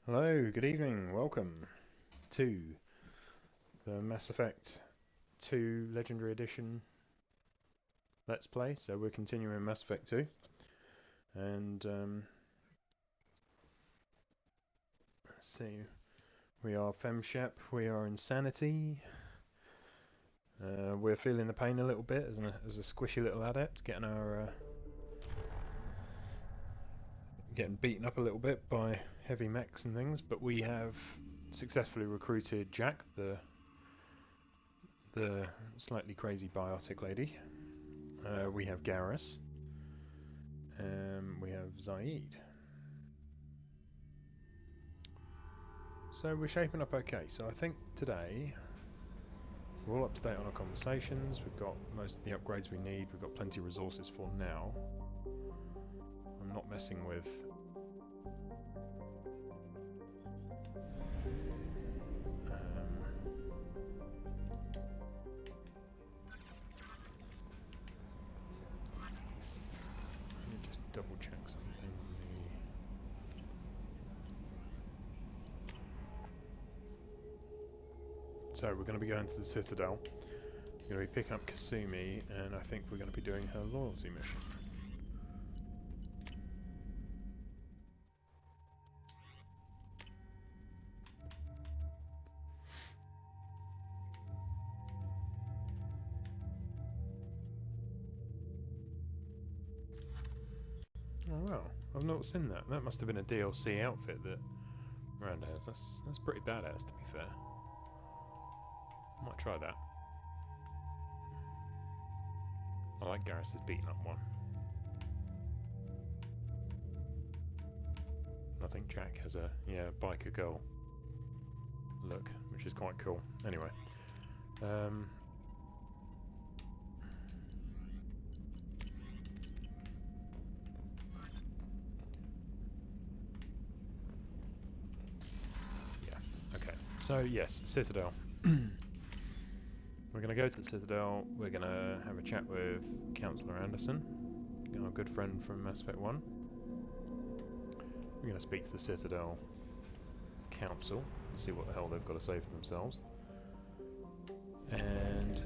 Hello, good evening, welcome to the Mass Effect 2 Legendary Edition Let's Play. So we're continuing Mass Effect 2, and let's see, we are FemShep, we are Insanity, we're feeling the pain a little bit as a squishy little adept, getting beaten up a little bit by heavy mechs and things, but we have successfully recruited Jack, the slightly crazy biotic lady. We have Garrus. We have Zaid. So we're shaping up okay. So I think today we're all up to date on our conversations. We've got most of the upgrades we need. We've got plenty of resources for now. I'm not messing with let me just double check something. So we're going to be going to the Citadel. We're going to be picking up Kasumi, and I think we're going to be doing her loyalty mission. Oh wow, I've not seen that. That must have been a DLC outfit that Miranda has. That's pretty badass, to be fair. Might try that. I like Garrus's beaten up one. I think Jack has a biker girl look, which is quite cool. Anyway, yeah, okay. So yes, Citadel. We're going to go to the Citadel. We're going to have a chat with Councillor Anderson, our good friend from Mass Effect 1. We're going to speak to the Citadel Council and see what the hell they've got to say for themselves. And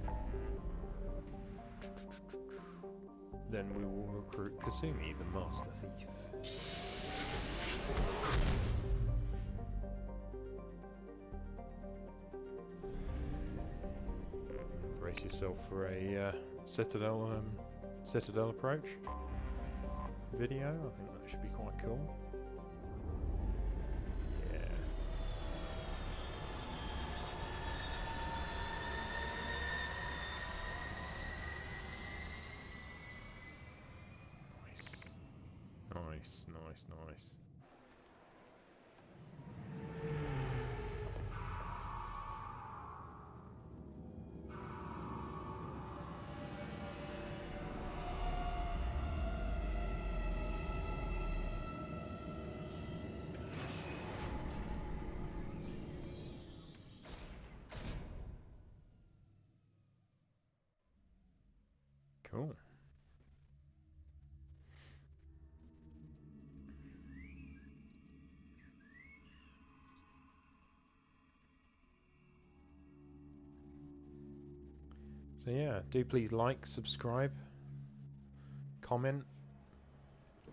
then we will recruit Kasumi, the Master Thief. Brace yourself for a Citadel approach video. I think that should be quite cool. Yeah. Nice. Nice. Cool. So yeah, do please like, subscribe, comment,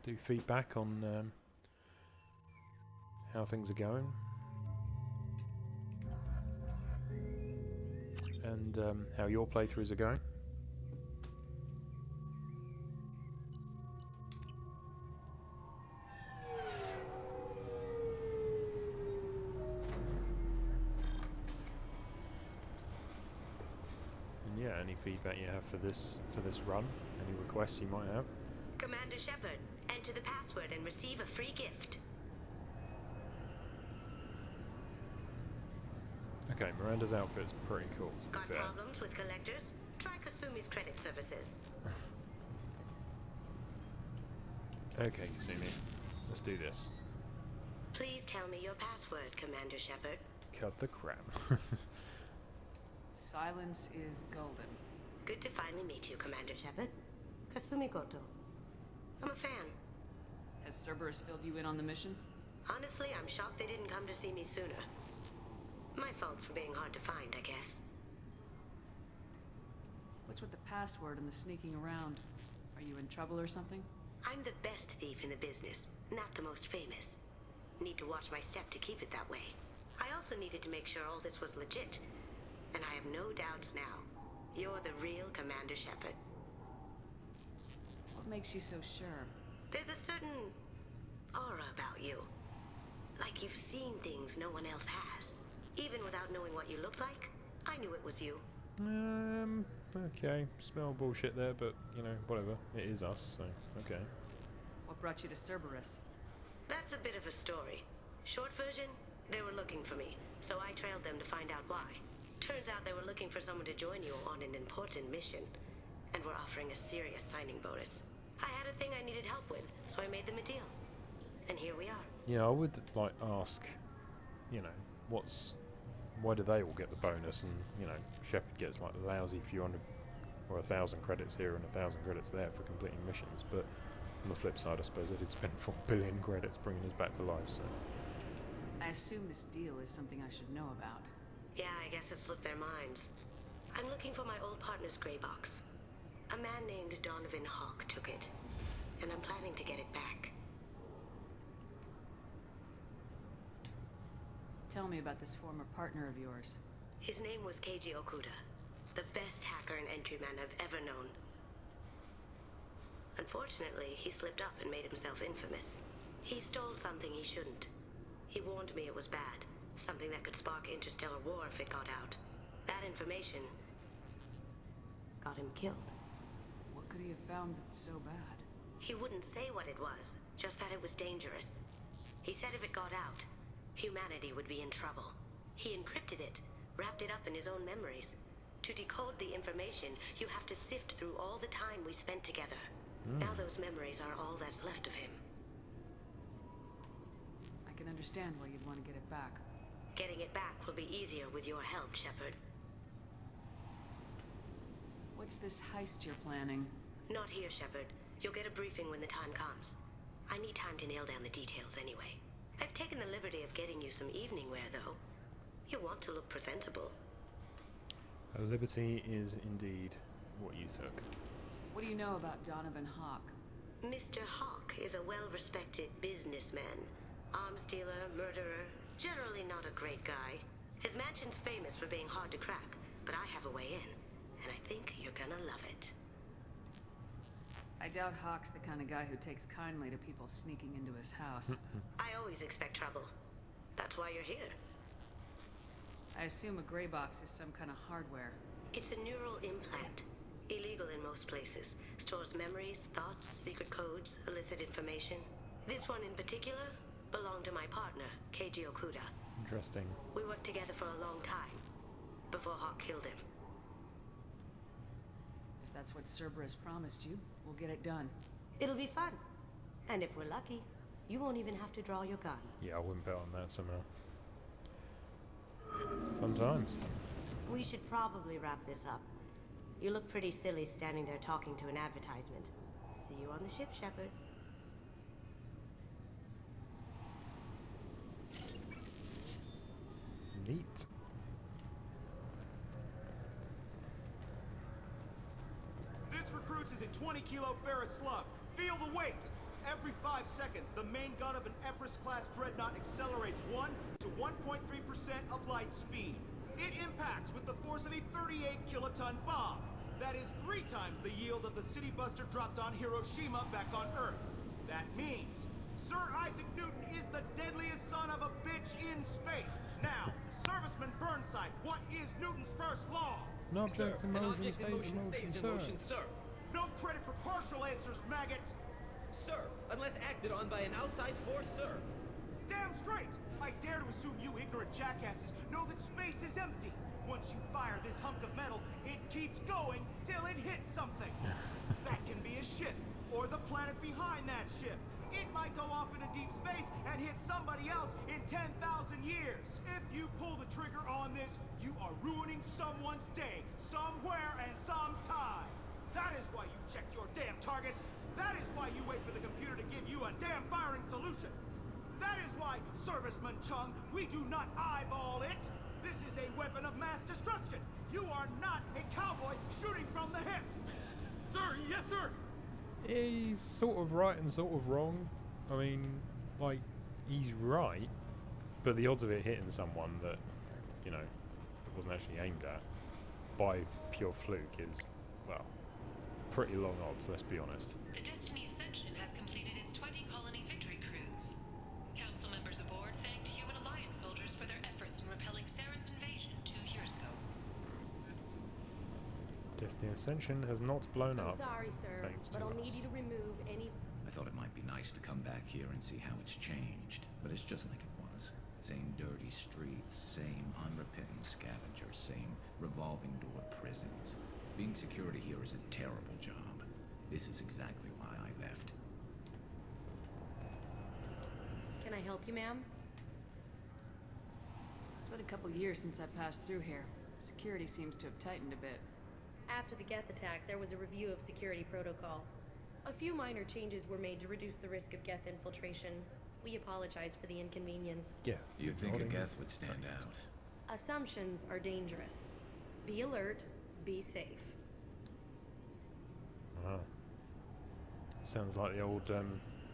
do feedback on how things are going, and how your playthroughs are going. And yeah, any feedback you have for this run, any requests you might have. Commander Shepard, enter the password and receive a free gift. Okay, Miranda's outfit's pretty cool, to be Got fair. problems with collectors? Try Kasumi's credit services. Okay, Kasumi, let's do this. Please tell me your password, Commander Shepard. Cut the crap. Silence is golden. Good to finally meet you, Commander Shepard. Kasumi Goto. I'm a fan. Has Cerberus filled you in on the mission? Honestly, I'm shocked they didn't come to see me sooner. My fault for being hard to find, I guess. What's with the password and the sneaking around? Are you in trouble or something? I'm the best thief in the business, not the most famous. Need to watch my step to keep it that way. I also needed to make sure all this was legit. And I have no doubts now. You're the real Commander Shepard. What makes you so sure? There's a certain aura about you. Like you've seen things no one else has. Even without knowing what you looked like, I knew it was you. Okay. Smell bullshit there, but, you know, whatever. It is us, so, okay. What brought you to Cerberus? That's a bit of a story. Short version, they were looking for me, so I trailed them to find out why. Turns out they were looking for someone to join you on an important mission, and were offering a serious signing bonus. I had a thing I needed help with, so I made them a deal. And here we are. Yeah, I would, like, ask, you know, why do they all get the bonus and, you know, Shepard gets, like, lousy few hundred, or 1,000 credits here and 1,000 credits there for completing missions, but on the flip side, I suppose they did spend 4 billion credits bringing us back to life, so... I assume this deal is something I should know about. Yeah, I guess it slipped their minds. I'm looking for my old partner's gray box. A man named Donovan Hock took it, and I'm planning to get it back. Tell me about this former partner of yours. His name was Keiji Okuda, the best hacker and entryman I've ever known. Unfortunately, he slipped up and made himself infamous. He stole something he shouldn't. He warned me it was bad, something that could spark interstellar war if it got out. That information got him killed. What could he have found that's so bad? He wouldn't say what it was, just that it was dangerous. He said if it got out, humanity would be in trouble. He encrypted it, wrapped it up in his own memories. To decode the information, you have to sift through all the time we spent together. Now those memories are all that's left of him. I can understand why you'd want to get it back. Getting it back will be easier with your help, Shepard. What's this heist you're planning? Not here, Shepard. You'll get a briefing when the time comes. I need time to nail down the details anyway. I've taken the liberty of getting you some evening wear, though. You want to look presentable. A liberty is indeed what you took. What do you know about Donovan Hock? Mr. Hock is a well-respected businessman. Arms dealer, murderer, generally not a great guy. His mansion's famous for being hard to crack, but I have a way in, and I think you're gonna love it. I doubt Hock's the kind of guy who takes kindly to people sneaking into his house. I always expect trouble. That's why you're here. I assume a gray box is some kind of hardware. It's a neural implant. Illegal in most places. Stores memories, thoughts, secret codes, illicit information. This one in particular belonged to my partner, Keiji Okuda. Interesting. We worked together for a long time, before Hawk killed him. If that's what Cerberus promised you, we'll get it done. It'll be fun. And if we're lucky, you won't even have to draw your gun. Yeah, I wouldn't bet on that somehow. Fun times. We should probably wrap this up. You look pretty silly standing there talking to an advertisement. See you on the ship, Shepard. Neat. This recruits is a 20-kilo ferrous slug. Feel the weight! Every 5 seconds, the main gun of an Everest-class dreadnought accelerates 1 to 1.3% of light speed. It impacts with the force of a 38-kiloton bomb. That is 3 times the yield of the city buster dropped on Hiroshima back on Earth. That means Sir Isaac Newton is the deadliest son of a bitch in space. Now, Serviceman Burnside, what is Newton's first law? An object in motion stays in motion, sir. No credit for partial answers, maggot! Sir, unless acted on by an outside force, sir. Damn straight! I dare to assume you ignorant jackasses know that space is empty. Once you fire this hunk of metal, it keeps going till it hits something. That can be a ship, or the planet behind that ship. It might go off into deep space and hit somebody else in 10,000 years. If you pull the trigger on this, you are ruining someone's day, somewhere and sometime. That is why you check your damn targets. That is why you wait for the computer to give you a damn firing solution. That is why right, Serviceman Chung. We do not eyeball it. This is a weapon of mass destruction. You are not a cowboy shooting from the hip. Sir, yes, sir. He's sort of right and sort of wrong. I mean, like, he's right, but the odds of it hitting someone that, you know, it wasn't actually aimed at by pure fluke is, well, pretty long odds, let's be honest. The Destiny Ascension has completed its 20-colony victory cruise. Council members aboard thanked Human Alliance soldiers for their efforts in repelling Saren's invasion 2 years ago. Destiny Ascension has not blown I'm up. sorry, sir, Thanks but to I'll need us. you to remove any... I thought it might be nice to come back here and see how it's changed, but it's just like it was. Same dirty streets, same unrepentant scavengers, same revolving door prisons. Being security here is a terrible job. This is exactly why I left. Can I help you, ma'am? It's been a couple years since I passed through here. Security seems to have tightened a bit. After the Geth attack, there was a review of security protocol. A few minor changes were made to reduce the risk of Geth infiltration. We apologize for the inconvenience. Yeah. You'd think a Geth would stand out. Assumptions are dangerous. Be alert, be safe. Wow. Sounds like the old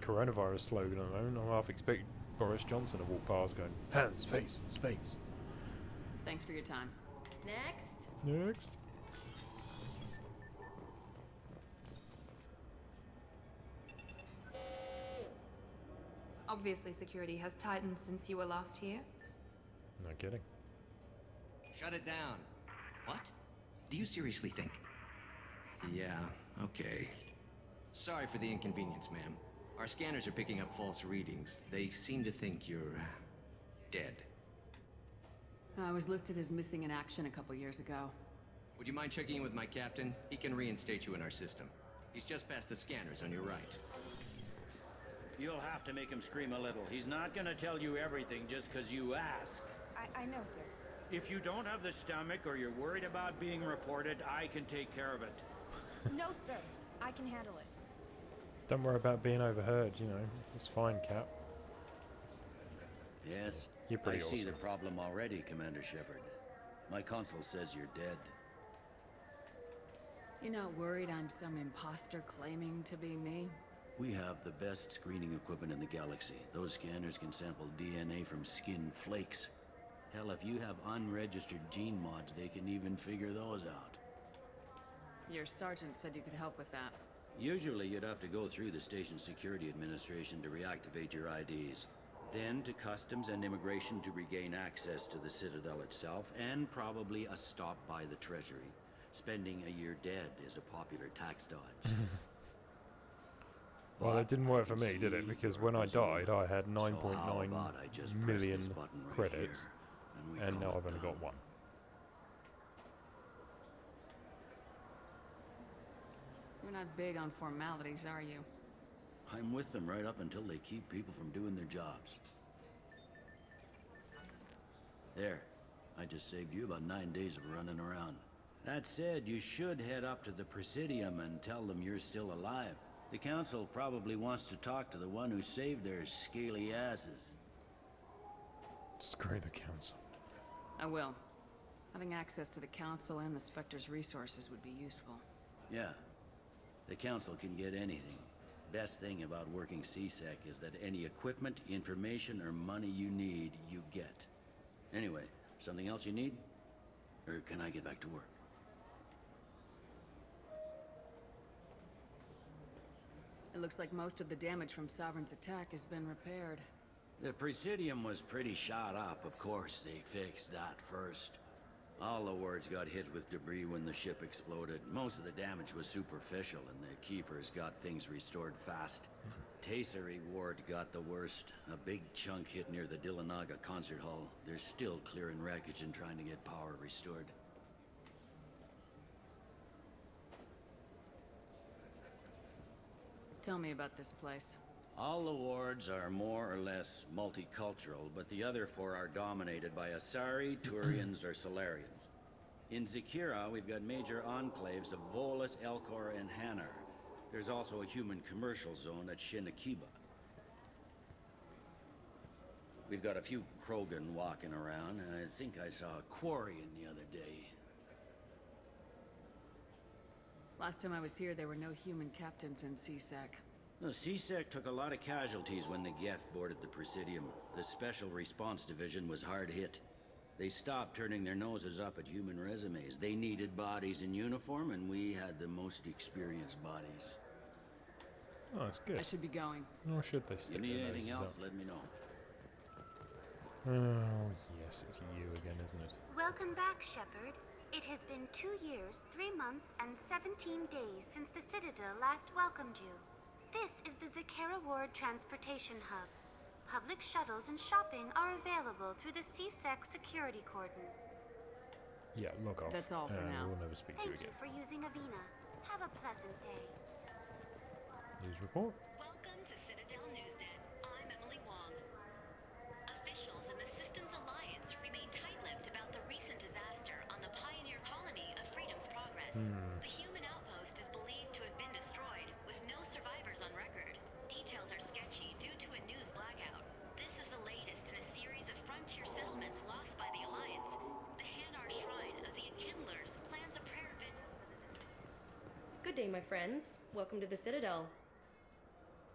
coronavirus slogan at the moment. I half expect Boris Johnson to walk past going, hands, face, space. Thanks for your time. Next. Next. Obviously, security has tightened since you were last here. No kidding. Shut it down. What? Do you seriously think? Yeah, okay. Sorry for the inconvenience, ma'am. Our scanners are picking up false readings. They seem to think you're dead. I was listed as missing in action a couple years ago. Would you mind checking in with my captain? He can reinstate you in our system. He's just past the scanners on your right. You'll have to make him scream a little. He's not gonna tell you everything just because you ask. I know, sir. If you don't have the stomach or you're worried about being reported, I can take care of it. No, sir. I can handle it. Don't worry about being overheard, you know. It's fine, Cap. Yes, You're pretty I see awesome. the problem already, Commander Shepard. My console says you're dead. You're not worried I'm some imposter claiming to be me? We have the best screening equipment in the galaxy. Those scanners can sample DNA from skin flakes. Hell, if you have unregistered gene mods, they can even figure those out. Your sergeant said you could help with that. Usually you'd have to go through the station security administration to reactivate your IDs. Then to customs and immigration to regain access to the Citadel itself, and probably a stop by the Treasury. Spending a year dead is a popular tax dodge. Well, it didn't work for me, did it? see Because you're when I a puzzle. died, I had So how 9.9 about I just press million this button right credits, here, we and call now it I've only done. got one. You're not big on formalities, are you? I'm with them right up until they keep people from doing their jobs. There. I just saved you about 9 days of running around. That said, you should head up to the Presidium and tell them you're still alive. The Council probably wants to talk to the one who saved their scaly asses. Screw the council. I will. Having access to the Council and the Spectre's resources would be useful. Yeah. The Council can get anything. Best thing about working CSEC is that any equipment, information, or money you need, you get. Anyway, something else you need? Or can I get back to work? It looks like most of the damage from Sovereign's attack has been repaired. The Presidium was pretty shot up, of course. They fixed that first. All the wards got hit with debris when the ship exploded. Most of the damage was superficial, and the Keepers got things restored fast. Tasery Ward got the worst. A big chunk hit near the Dillanaga concert hall. They're still clearing wreckage and trying to get power restored. Tell me about this place. All the wards are more or less multicultural, but the other four are dominated by Asari, Turians, or Solarians. In Zakira, we've got major enclaves of Volus, Elcor, and Hanar. There's also a human commercial zone at Shinakiba. We've got a few Krogan walking around, and I think I saw a Quarian the other day. Last time I was here, there were no human captains in CSEC. The CSEC took a lot of casualties when the Geth boarded the Presidium. The Special Response Division was hard hit. They stopped turning their noses up at human resumes. They needed bodies in uniform, and we had the most experienced bodies. Oh, that's good. I should be going. Nor should they stick If you need their anything noses else, up. let me know. Oh, yes, it's you again, isn't it? Welcome back, Shepard. It has been 2 years, 3 months, and 17 days since the Citadel last welcomed you. This is the Zakera Ward Transportation Hub. Public shuttles and shopping are available through the CSEC security cordon. Yeah, log off. That's all for now. We'll never speak to you Thank again. you for using Avina. Have a pleasant day. News report. Welcome to Citadel Newsnet. I'm Emily Wong. Officials in the Systems Alliance remain tight-lipped about the recent disaster on the pioneer colony of Freedom's Progress. The human outpost is believed to have been destroyed, with no survivors on record. Details are sketchy due to a news blackout. This is the latest in a series of frontier settlements lost by the Alliance. The Hanar Shrine of the Enkindlers plans a prayer vid. Good day, my friends. Welcome to the Citadel.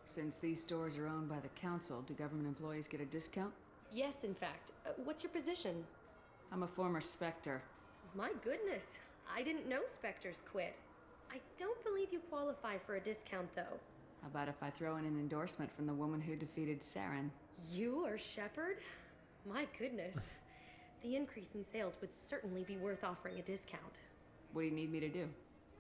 Since these stores are owned by the Council, do government employees get a discount? Yes, in fact. What's your position? I'm a former Spectre. My goodness. I didn't know Spectres quit. I don't believe you qualify for a discount, though. How about if I throw in an endorsement from the woman who defeated Saren? You are Shepard? My goodness. The increase in sales would certainly be worth offering a discount. What do you need me to do?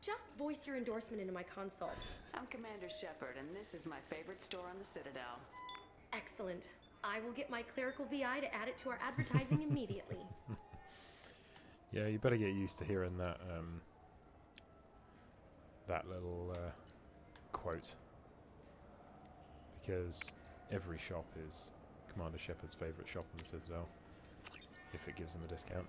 Just voice your endorsement into my console. I'm Commander Shepard, and this is my favorite store on the Citadel. Excellent. I will get my clerical VI to add it to our advertising immediately. Yeah, you better get used to hearing that that little quote, because every shop is Commander Shepard's favourite shop in the Citadel, if it gives them a discount.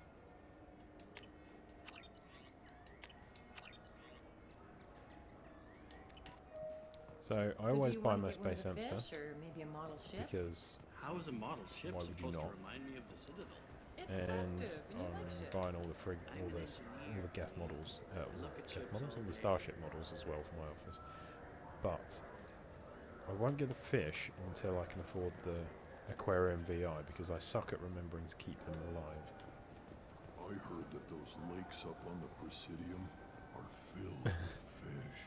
So I always buy my Space Amster, or maybe a model ship? because How is a model ship Why would you supposed to not? remind me of the Citadel? It's and festive, and you like I'm ships. buying all the Geth models, all the Starship models as well for my office. But I won't get the fish until I can afford the Aquarium VI, because I suck at remembering to keep them alive. I heard that those lakes up on the Presidium are filled with fish.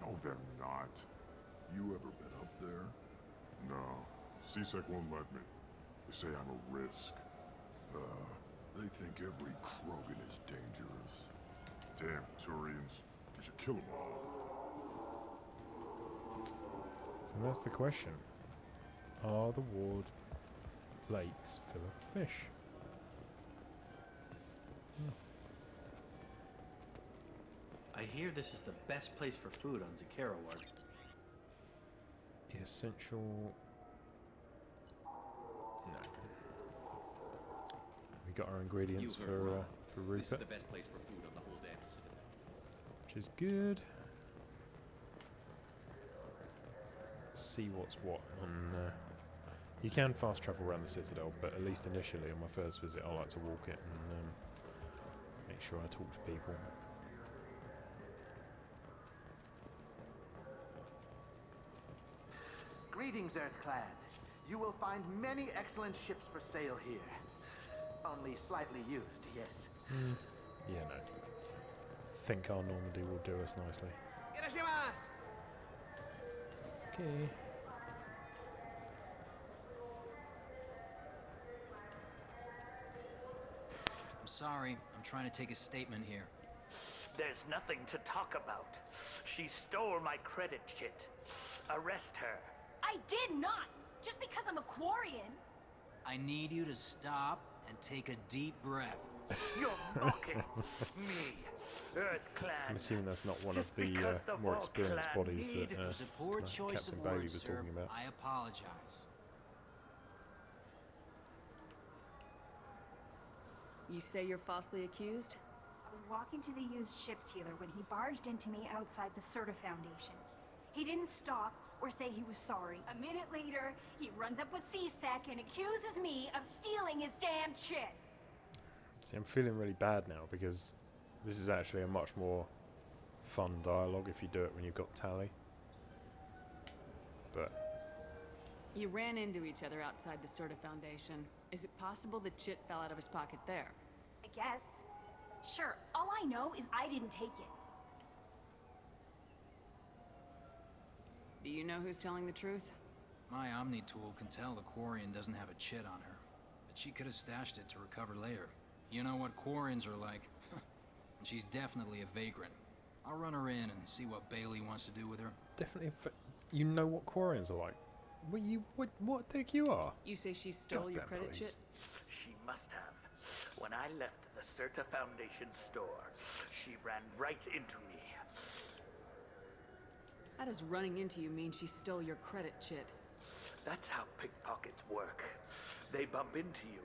No, they're not. You ever been up there? No. CSEC won't let me. They say I'm a risk. They think every Krogan is dangerous. Damn Turians. We should kill them all. So that's the question. Are the Ward lakes full of fish? I hear this is the best place for food on Zakera Ward. Essential... No. We got our ingredients for This is Rupert, the best place for food on the whole damn Citadel. which is good. See what's what, and you can fast travel around the Citadel, but at least initially on my first visit I like to walk it and make sure I talk to people. Greetings, EarthClan. You will find many excellent ships for sale here. Only slightly used, yes. Yeah, no. Think our Normandy will do us nicely. Okay. I'm sorry. I'm trying to take a statement here. There's nothing to talk about. She stole my credit chit. Arrest her. I did not! Just because I'm a Quarian! I need you to stop and take a deep breath. You're mocking me, EarthClan. I'm assuming that's not one of Just the because the more Vulcan experienced bodies that need- It was a poor choice Captain of Bailey words, was sir. talking about. I apologize. You say you're falsely accused? I was walking to the used ship dealer when he barged into me outside the Serta Foundation. He didn't stop or say he was sorry. A minute later, he runs up with C-Sec and accuses me of stealing his damn shit. See, I'm feeling really bad now because this is actually a much more fun dialogue if you do it when you've got Tally. But You ran into each other outside the Sorta Foundation. Is it possible that Chit fell out of his pocket there? I guess. Sure, all I know is I didn't take it. Do you know who's telling the truth? My Omni tool can tell the Quarian doesn't have a chit on her, but she could have stashed it to recover later. You know what Quarians are like. And she's definitely a vagrant. I'll run her in and see what Bailey wants to do with her. definitely, you know what Quarians are like. What dick you are? You say she stole your credit please. chit? She must have. When I left the Certa Foundation store, she ran right into me. How does running into you mean she stole your credit chit? That's how pickpockets work. They bump into you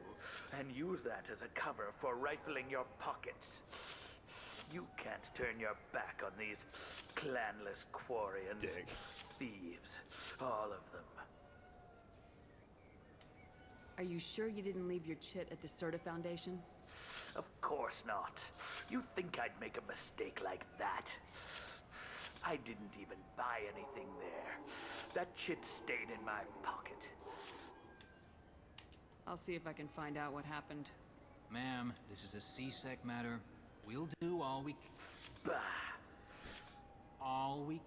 and use that as a cover for rifling your pockets. You can't turn your back on these clanless Quarians. Dick. Thieves. All of them. Are you sure you didn't leave your chit at the Sorta Foundation? Of course not. You think I'd make a mistake like that? I didn't even buy anything there. That chit stayed in my pocket. I'll see if I can find out what happened. Ma'am, this is a C-Sec matter. We'll do all we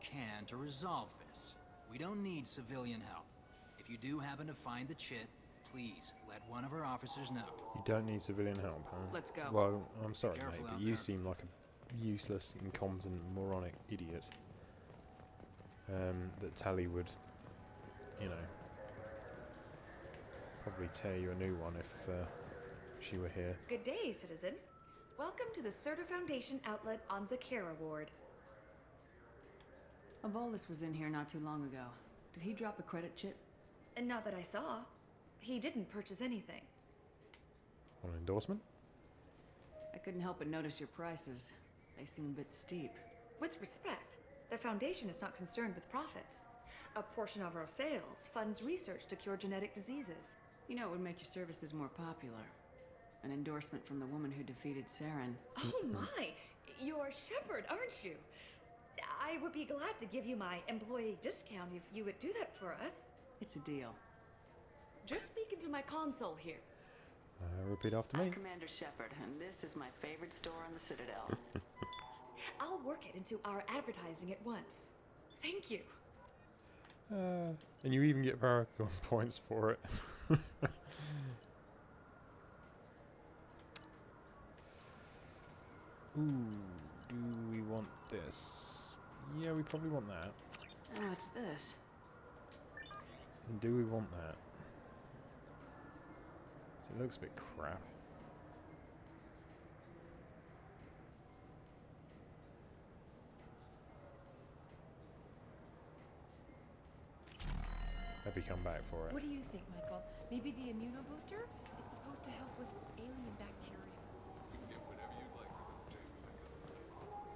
can to resolve this. We don't need civilian help. If you do happen to find the chit, please let one of our officers know. You don't need civilian help, huh? Let's go. Well, I'm sorry, careful mate, but out you there. seem like a useless, incompetent, moronic idiot. That Tally would, you know, probably tear you a new one if she were here. Good day, citizen. Welcome to the Certa Foundation outlet on Zakera Ward. Avolis was in here not too long ago. Did he drop a credit chit? And not that I saw. He didn't purchase anything. Want an endorsement? I couldn't help but notice your prices. They seem a bit steep. With respect, the Foundation is not concerned with profits. A portion of our sales funds research to cure genetic diseases. You know, it would make your services more popular. An endorsement from the woman who defeated Saren. Oh my! You're Shepard, aren't you? I would be glad to give you my employee discount if you would do that for us. It's a deal. Just speak into my console here. Repeat after me. I'm Commander Shepard, and this is my favorite store on the Citadel. I'll work it into our advertising at once. Thank you. And you even get Paragon points for it. Ooh, do we want this? Yeah, we probably want that. Oh, what's this? And do we want that? So it looks a bit crap. Maybe come back for it. What do you think, Michael? Maybe the immunobooster? It's supposed to help with alien bacteria.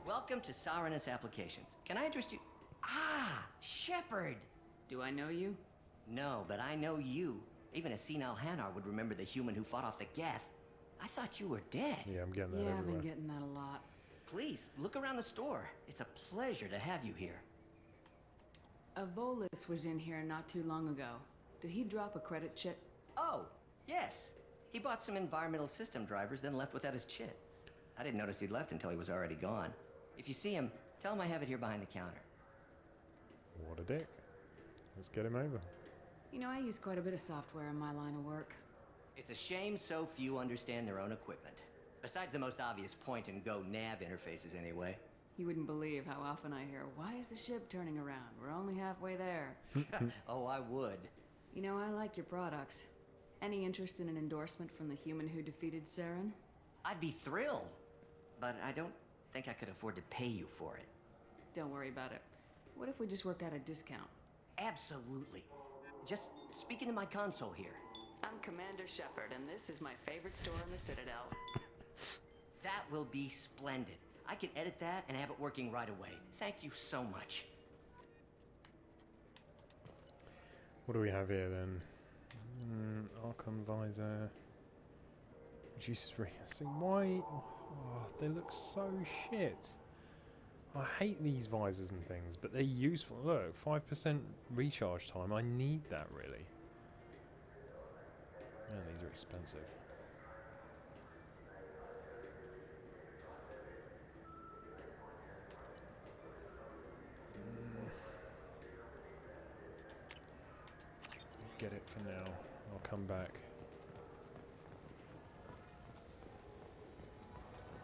Welcome to Sarenus Applications. Can I interest you? Ah, Shepard! Do I know you? No, but I know you. Even a senile Hanar would remember the human who fought off the Geth. I thought you were dead. Yeah, I'm getting that Yeah, I've everywhere. been getting that a lot. Please, look around the store. It's a pleasure to have you here. Avolis was in here not too long ago. Did he drop a credit chit? Oh, yes. He bought some environmental system drivers, then left without his chit. I didn't notice he'd left until he was already gone. If you see him, tell him I have it here behind the counter. What a dick. Let's get him over. You know, I use quite a bit of software in my line of work. It's a shame so few understand their own equipment. Besides the most obvious point-and-go nav interfaces, anyway. You wouldn't believe how often I hear, "Why is the ship turning around? We're only halfway there." Oh, I would. You know, I like your products. Any interest in an endorsement from the human who defeated Saren? I'd be thrilled. But I don't think I could afford to pay you for it. Don't worry about it. What if we just work out a discount? Absolutely. Just speak into my console here. I'm Commander Shepard, and this is my favorite store in the Citadel. That will be splendid. I can edit that and have it working right away. Thank you so much. What do we have here then? Archon visor. Reduces see why? Oh, they look so shit. I hate these visors and things, but they're useful. Look, 5% recharge time. I need that really. Man, these are expensive. Get it for now. I'll come back.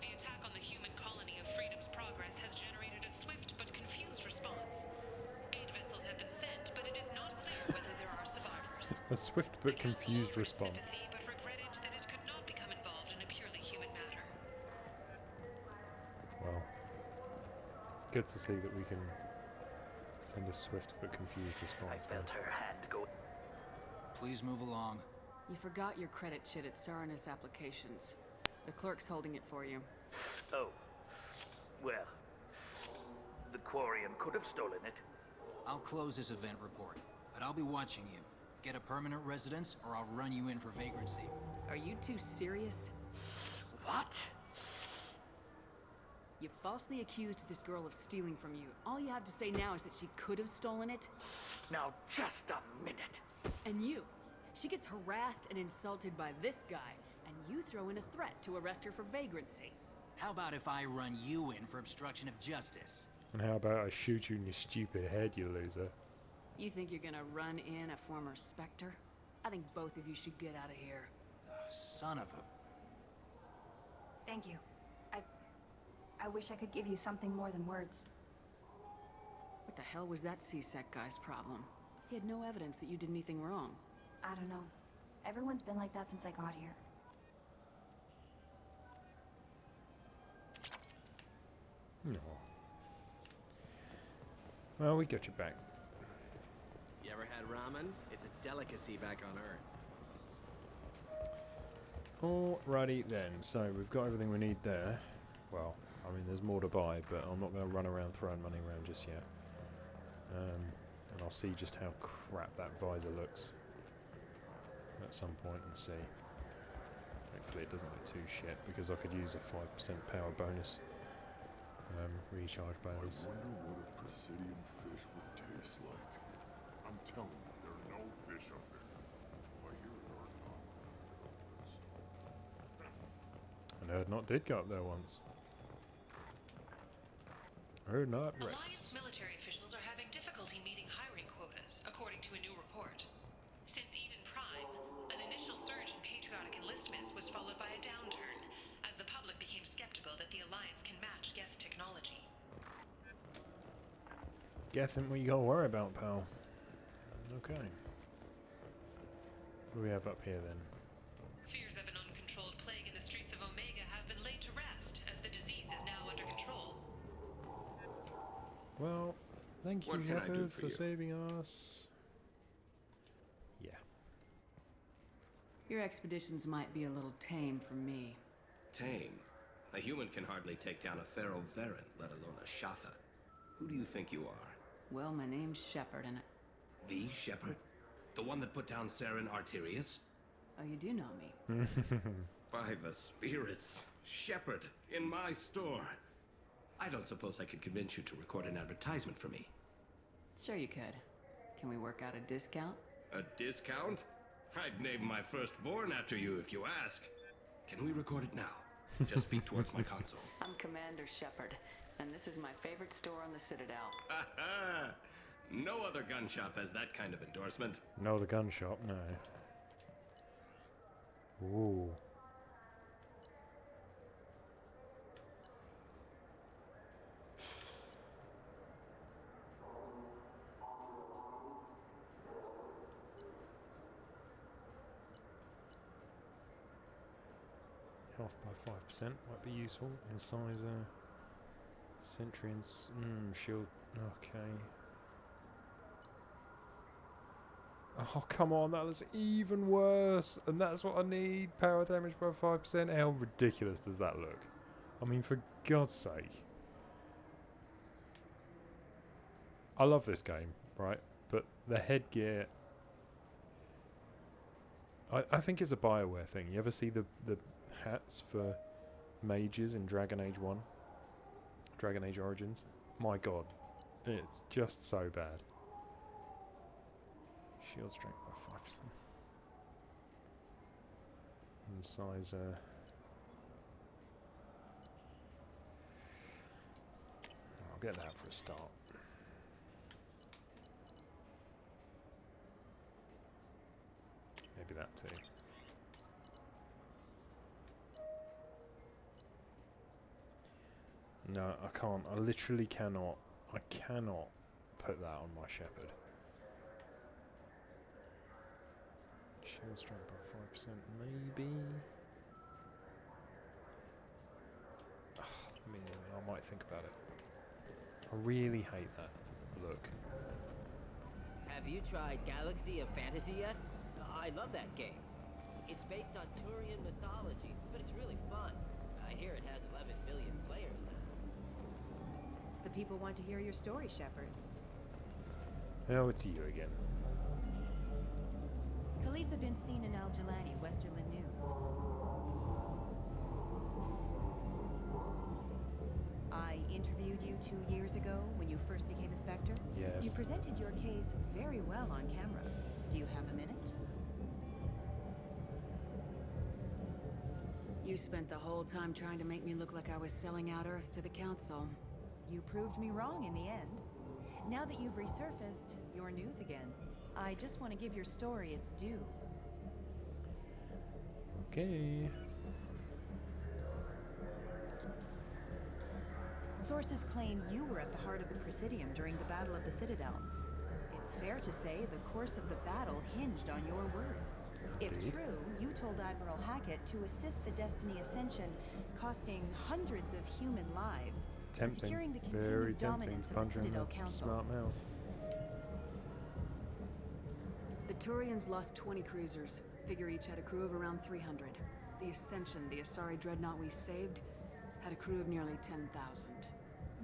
The attack on the human colony of Freedom's Progress has generated a swift but confused response. Aid vessels have been sent, but it is not clear whether there are survivors. A swift but confused response. Sympathy, but regretted that it could not become involved in a purely human matter. Well, good to see that we can send a swift but confused response. I felt her hand go. Please move along. You forgot your credit sheet at Saranus Applications. The clerk's holding it for you. Oh. Well. The Quarian could have stolen it. I'll close this event report, but I'll be watching you. Get a permanent residence, or I'll run you in for vagrancy. Are you two serious? What? You falsely accused this girl of stealing from you. All you have to say now is that she could have stolen it? Now, just a minute. And you. She gets harassed and insulted by this guy, and you throw in a threat to arrest her for vagrancy. How about if I run you in for obstruction of justice? And how about I shoot you in your stupid head, you loser? You think you're gonna run in a former Spectre? I think both of you should get out of here. Son of a... Thank you. I wish I could give you something more than words. What the hell was that C-Sec guy's problem? He had no evidence that you did anything wrong. I don't know. Everyone's been like that since I got here. No. Well, we got your back. You ever had ramen? It's a delicacy back on Earth. Alrighty then, so we've got everything we need there. Well, I mean there's more to buy, but I'm not going to run around throwing money around just yet. And I'll see just how crap that visor looks at some point and see. Hopefully it doesn't look too shit, because I could use a 5% power bonus recharge bonus. I wonder what a Presidium fish would taste like. I'm telling you, there are no fish up there. I hear it And Erdnot did go up there once. Erdnot Rex. Alliance military officials are having difficulty meeting hiring quotas, according to a new report. Since Eden Prime, an initial surge in patriotic enlistments was followed by a downturn, as the public became skeptical that the Alliance can match Geth technology. Geth ain't what you gotta worry about, pal. Okay. What do we have up here then? Fears of an uncontrolled plague in the streets of Omega have been laid to rest, as the disease is now under control. Well, thank you, What can I do Shepard, for for you? saving us. Yeah. Your expeditions might be a little tame for me. Tame? A human can hardly take down a Pharaoh Varen, let alone a Shatha. Who do you think you are? Well, my name's Shepard, and The Shepherd? The one that put down Saren Arterius? oh, you do know me. By the spirits. Shepherd, in my store. I don't suppose I could convince you to record an advertisement for me. Sure you could. Can we work out a discount? A discount? I'd name my firstborn after you if you ask. Can we record it now? Just speak towards my console. I'm Commander Shepard, and this is my favorite store on the Citadel. No other gun shop has that kind of endorsement. No, the gun shop, no. Ooh. Health by 5% might be useful. Incisor, sentry and shield. Okay. Oh come on, that was even worse, and that's what I need. Power damage by 5%. How ridiculous does that look? I mean, for God's sake. I love this game, right? But the headgear I think it's a BioWare thing. You ever see the hats for mages in Dragon Age 1? Dragon Age Origins? My god. It's just so bad. Shield strength by 5%. And size, I'll get that for a start. Maybe that too. No, I can't. I literally cannot. I cannot put that on my shepherd. Shield strength by 5%, maybe. I mean, I might think about it. I really hate that look. Have you tried Galaxy of Fantasy yet? I love that game. It's based on Turian mythology, but it's really fun. I hear it has 11 million players now. The people want to hear your story, Shepard. Oh, it's you again. Khaleesa been seen in Al Jalani, Westerland News. I interviewed you 2 years ago when you first became a Spectre. Yes. You presented your case very well on camera. Do you have a minute? You spent the whole time trying to make me look like I was selling out Earth to the Council. You proved me wrong in the end. Now that you've resurfaced, you're news again. I just want to give your story its due. Okay. Sources claim you were at the heart of the Presidium during the Battle of the Citadel. It's fair to say the course of the battle hinged on your words. If true, you told Admiral Hackett to assist the Destiny Ascension, costing hundreds of human lives, and securing the Very continued tempting dominance to of the punch him in Citadel the Council. smart mouth. The Turians lost 20 cruisers. Figure each had a crew of around 300. The Ascension, the Asari dreadnought we saved, had a crew of nearly 10,000.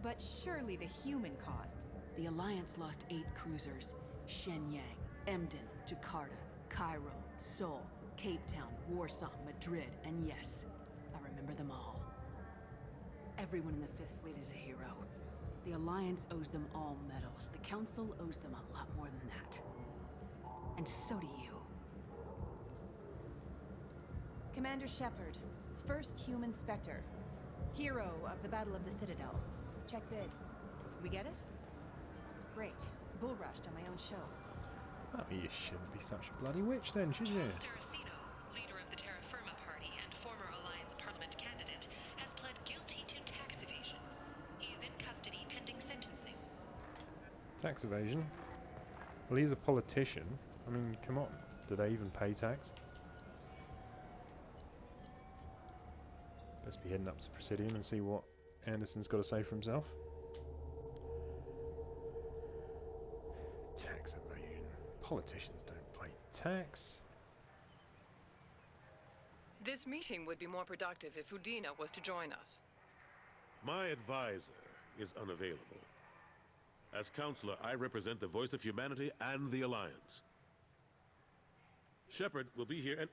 But surely the human cost. The Alliance lost 8 cruisers. Shenyang, Emden, Jakarta, Cairo, Seoul, Cape Town, Warsaw, Madrid, and yes, I remember them all. Everyone in the Fifth Fleet is a hero. The Alliance owes them all medals. The Council owes them a lot more than that. And so do you. Commander Shepard, first human Spectre. Hero of the Battle of the Citadel. Check bid. We get it? Great. Bull rushed on my own show. Oh, you shouldn't be such a bloody witch then, should you? Saraceno, leader of the Terra Firma Party and former Alliance Parliament candidate, has pled guilty to tax evasion. He is in custody pending sentencing. Tax evasion? Well, he's a politician. I mean, come on. Do they even pay tax? Best be heading up to Presidium and see what Anderson's got to say for himself. Tax evasion. Politicians don't pay tax. This meeting would be more productive if Udina was to join us. My advisor is unavailable. As counselor, I represent the voice of humanity and the Alliance. Shepard will be here and...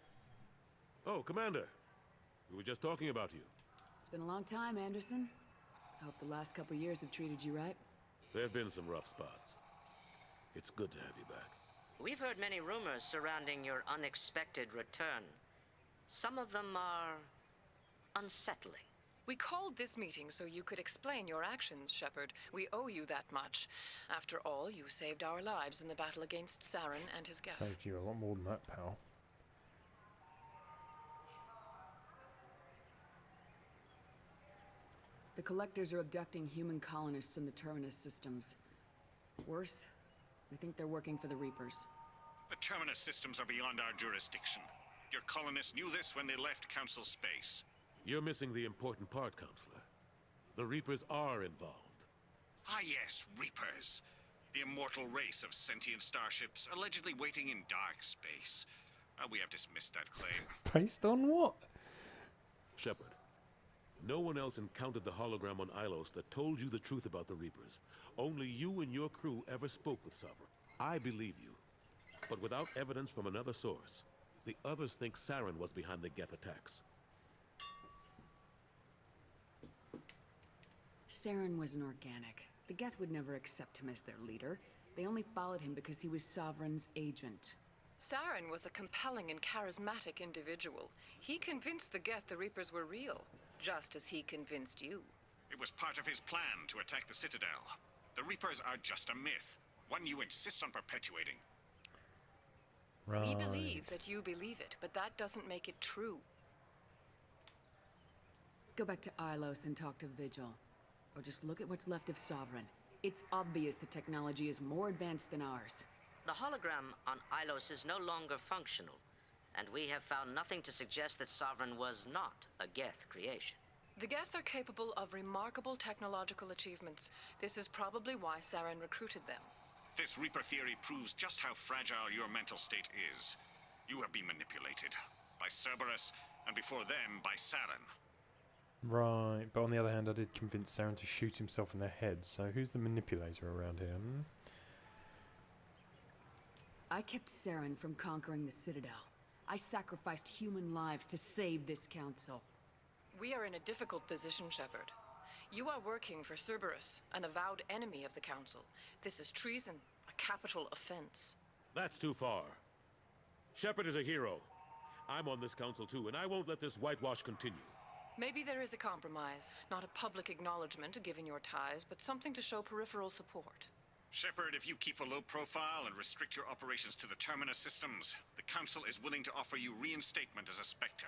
Oh, Commander. We were just talking about you. It's been a long time, Anderson. I hope the last couple years have treated you right. There have been some rough spots. It's good to have you back. We've heard many rumors surrounding your unexpected return. Some of them are unsettling. We called this meeting so you could explain your actions, Shepard. We owe you that much. After all, you saved our lives in the battle against Saren and his Geth. Saved you a lot more than that, pal. The Collectors are abducting human colonists in the Terminus systems. Worse, we think they're working for the Reapers. The Terminus systems are beyond our jurisdiction. Your colonists knew this when they left Council space. You're missing the important part, Counselor. The Reapers are involved. Ah yes, Reapers. The immortal race of sentient starships allegedly waiting in dark space. We have dismissed that claim. Based on what? Shepard, no one else encountered the hologram on Ilos that told you the truth about the Reapers. Only you and your crew ever spoke with Sovereign. I believe you. But without evidence from another source, The others think Saren was behind the Geth attacks. Saren was an organic. The Geth would never accept him as their leader. They only followed him because he was Sovereign's agent. Saren was a compelling and charismatic individual. He convinced the Geth the Reapers were real, just as he convinced you. It was part of his plan to attack the Citadel. The Reapers are just a myth, one you insist on perpetuating. Right. We believe that you believe it, but that doesn't make it true. Go back to Ilos and talk to Vigil. Or just look at what's left of Sovereign. It's obvious the technology is more advanced than ours. The hologram on Ilos is no longer functional, and we have found nothing to suggest that Sovereign was not a Geth creation. The Geth are capable of remarkable technological achievements. This is probably why Saren recruited them. This Reaper theory proves just how fragile your mental state is. You have been manipulated by Cerberus, and before them by Saren. Right, but on the other hand, I did convince Saren to shoot himself in the head, so who's the manipulator around here? I kept Saren from conquering the Citadel. I sacrificed human lives to save this council. We are in a difficult position, Shepard. You are working for Cerberus, an avowed enemy of the Council. This is treason, a capital offense. That's too far. Shepard is a hero. I'm on this council too, and I won't let this whitewash continue. Maybe there is a compromise. Not a public acknowledgement given your ties, but something to show peripheral support. Shepard, if you keep a low profile and restrict your operations to the Terminus systems, the Council is willing to offer you reinstatement as a Spectre.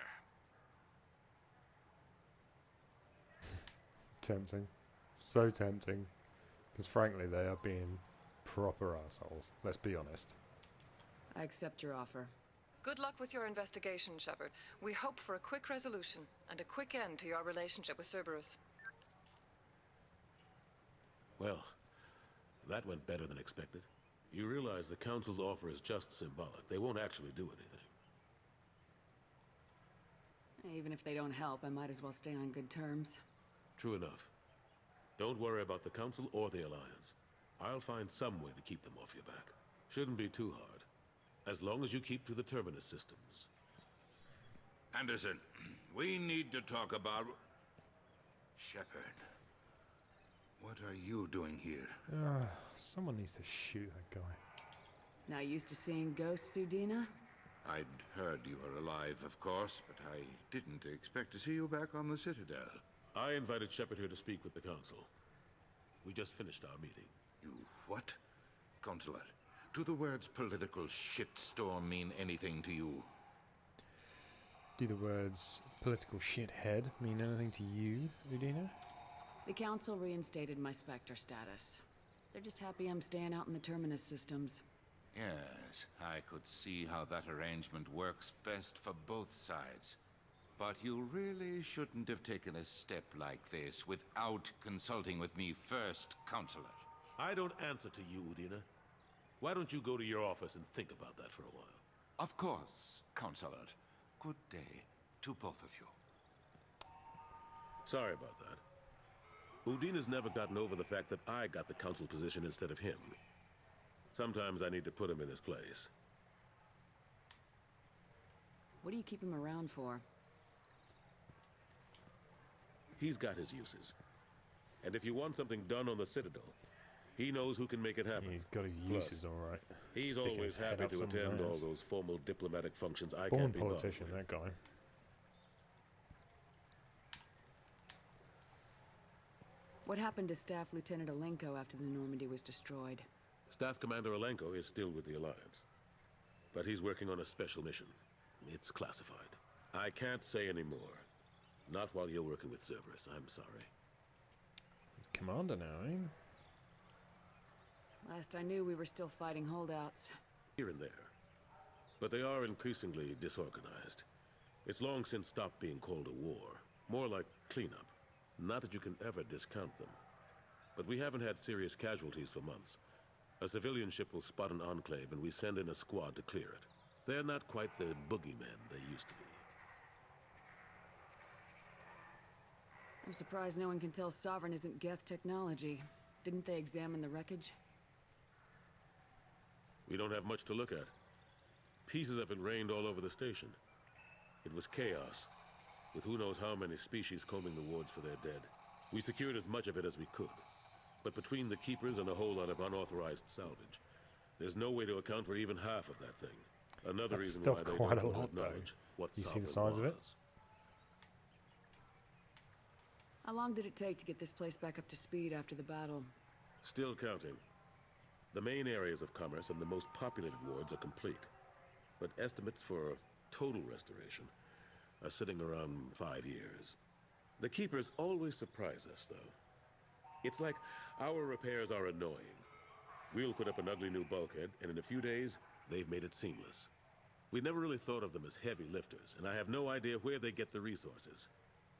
Tempting. So tempting. Because frankly, they are being proper assholes. Let's be honest. I accept your offer. Good luck with your investigation, Shepard. We hope for a quick resolution and a quick end to your relationship with Cerberus. Well, that went better than expected. You realize the Council's offer is just symbolic. They won't actually do anything. Even if they don't help, I might as well stay on good terms. True enough. Don't worry about the Council or the Alliance. I'll find some way to keep them off your back. Shouldn't be too hard. As long as you keep to the Terminus systems. Anderson, we need to talk about... Shepard. What are you doing here? Someone needs to shoot that guy. Not used to seeing ghosts, Udina? I'd heard you were alive, of course, but I didn't expect to see you back on the Citadel. I invited Shepard here to speak with the Council. We just finished our meeting. You what? Consular, do the words political shitstorm mean anything to you? Do the words political shithead mean anything to you, Udina? The Council reinstated my Spectre status. They're just happy I'm staying out in the Terminus systems. Yes, I could see how that arrangement works best for both sides. But you really shouldn't have taken a step like this without consulting with me first, Counselor. I don't answer to you, Udina. Why don't you go to your office and think about that for a while? Of course, Counselor. Good day to both of you. Sorry about that. Udina's never gotten over the fact that I got the Council position instead of him. Sometimes I need to put him in his place. What do you keep him around for? He's got his uses. And if you want something done on the Citadel, he knows who can make it happen. He's got his uses, all right. He's Sticking always his head happy up to someone's attend all ass. those formal diplomatic functions I Born can't be bothered politician, with. that guy. What happened to Staff Lieutenant Alenko after the Normandy was destroyed? Staff Commander Alenko is still with the Alliance. But he's working on a special mission. It's classified. I can't say any more. Not while you're working with Cerberus, I'm sorry. He's commander now, eh? Last I knew, we were still fighting holdouts. Here and there. But they are increasingly disorganized. It's long since stopped being called a war. More like cleanup. Not that you can ever discount them. But we haven't had serious casualties for months. A civilian ship will spot an enclave and we send in a squad to clear it. They're not quite the boogeymen they used to be. I'm surprised no one can tell Sovereign isn't Geth technology. Didn't they examine the wreckage? We don't have much to look at. Pieces have been rained all over the station. It was chaos, with who knows how many species combing the wards for their dead. We secured as much of it as we could, but between the keepers and a whole lot of unauthorized salvage, there's no way to account for even half of that thing. Another That's reason still why they quite don't a want to lot, though. acknowledge what You see the Sovereign size of it? was. How long did it take to get this place back up to speed after the battle? Still counting. The main areas of commerce and the most populated wards are complete, but estimates for total restoration are sitting around 5 years. The keepers always surprise us, though. It's like our repairs are annoying. We'll put up an ugly new bulkhead, and in a few days, they've made it seamless. We never really thought of them as heavy lifters, and I have no idea where they get the resources.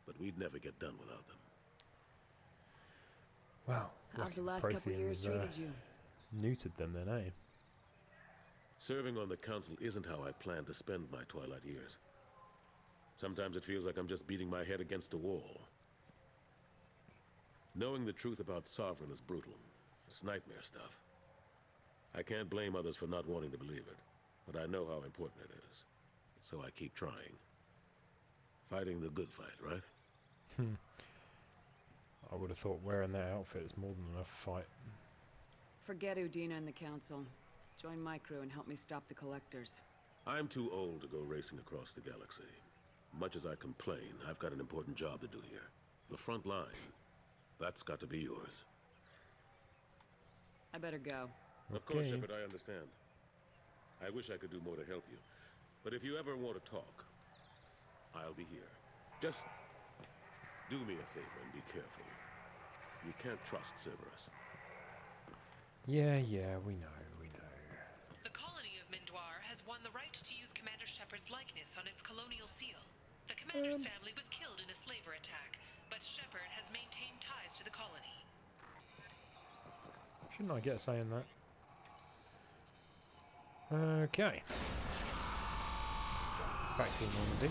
But we'd never get done without them. Wow. How have the last couple of years treated you? Neutered them then, eh? Serving on the council isn't how I plan to spend my twilight years. Sometimes it feels like I'm just beating my head against a wall. Knowing the truth about Sovereign is brutal. It's nightmare stuff. I can't blame others for not wanting to believe it, but I know how important it is. So I keep trying. Fighting the good fight, right? I would have thought wearing that outfit is more than enough fight. Forget Udina and the council. Join my crew and help me stop the collectors. I'm too old to go racing across the galaxy. Much as I complain, I've got an important job to do here. The front line. That's got to be yours. I better go. Of course, Shepard, I understand. I wish I could do more to help you. But if you ever want to talk, I'll be here. Just do me a favor and be careful. You can't trust Cerberus. Yeah, we know. The colony of Mindoir has won the right to use Commander Shepard's likeness on its colonial seal. The commander's family was killed in a slaver attack, but Shepard has maintained ties to the colony. Shouldn't I get a say in that? Okay. Back to Normandy.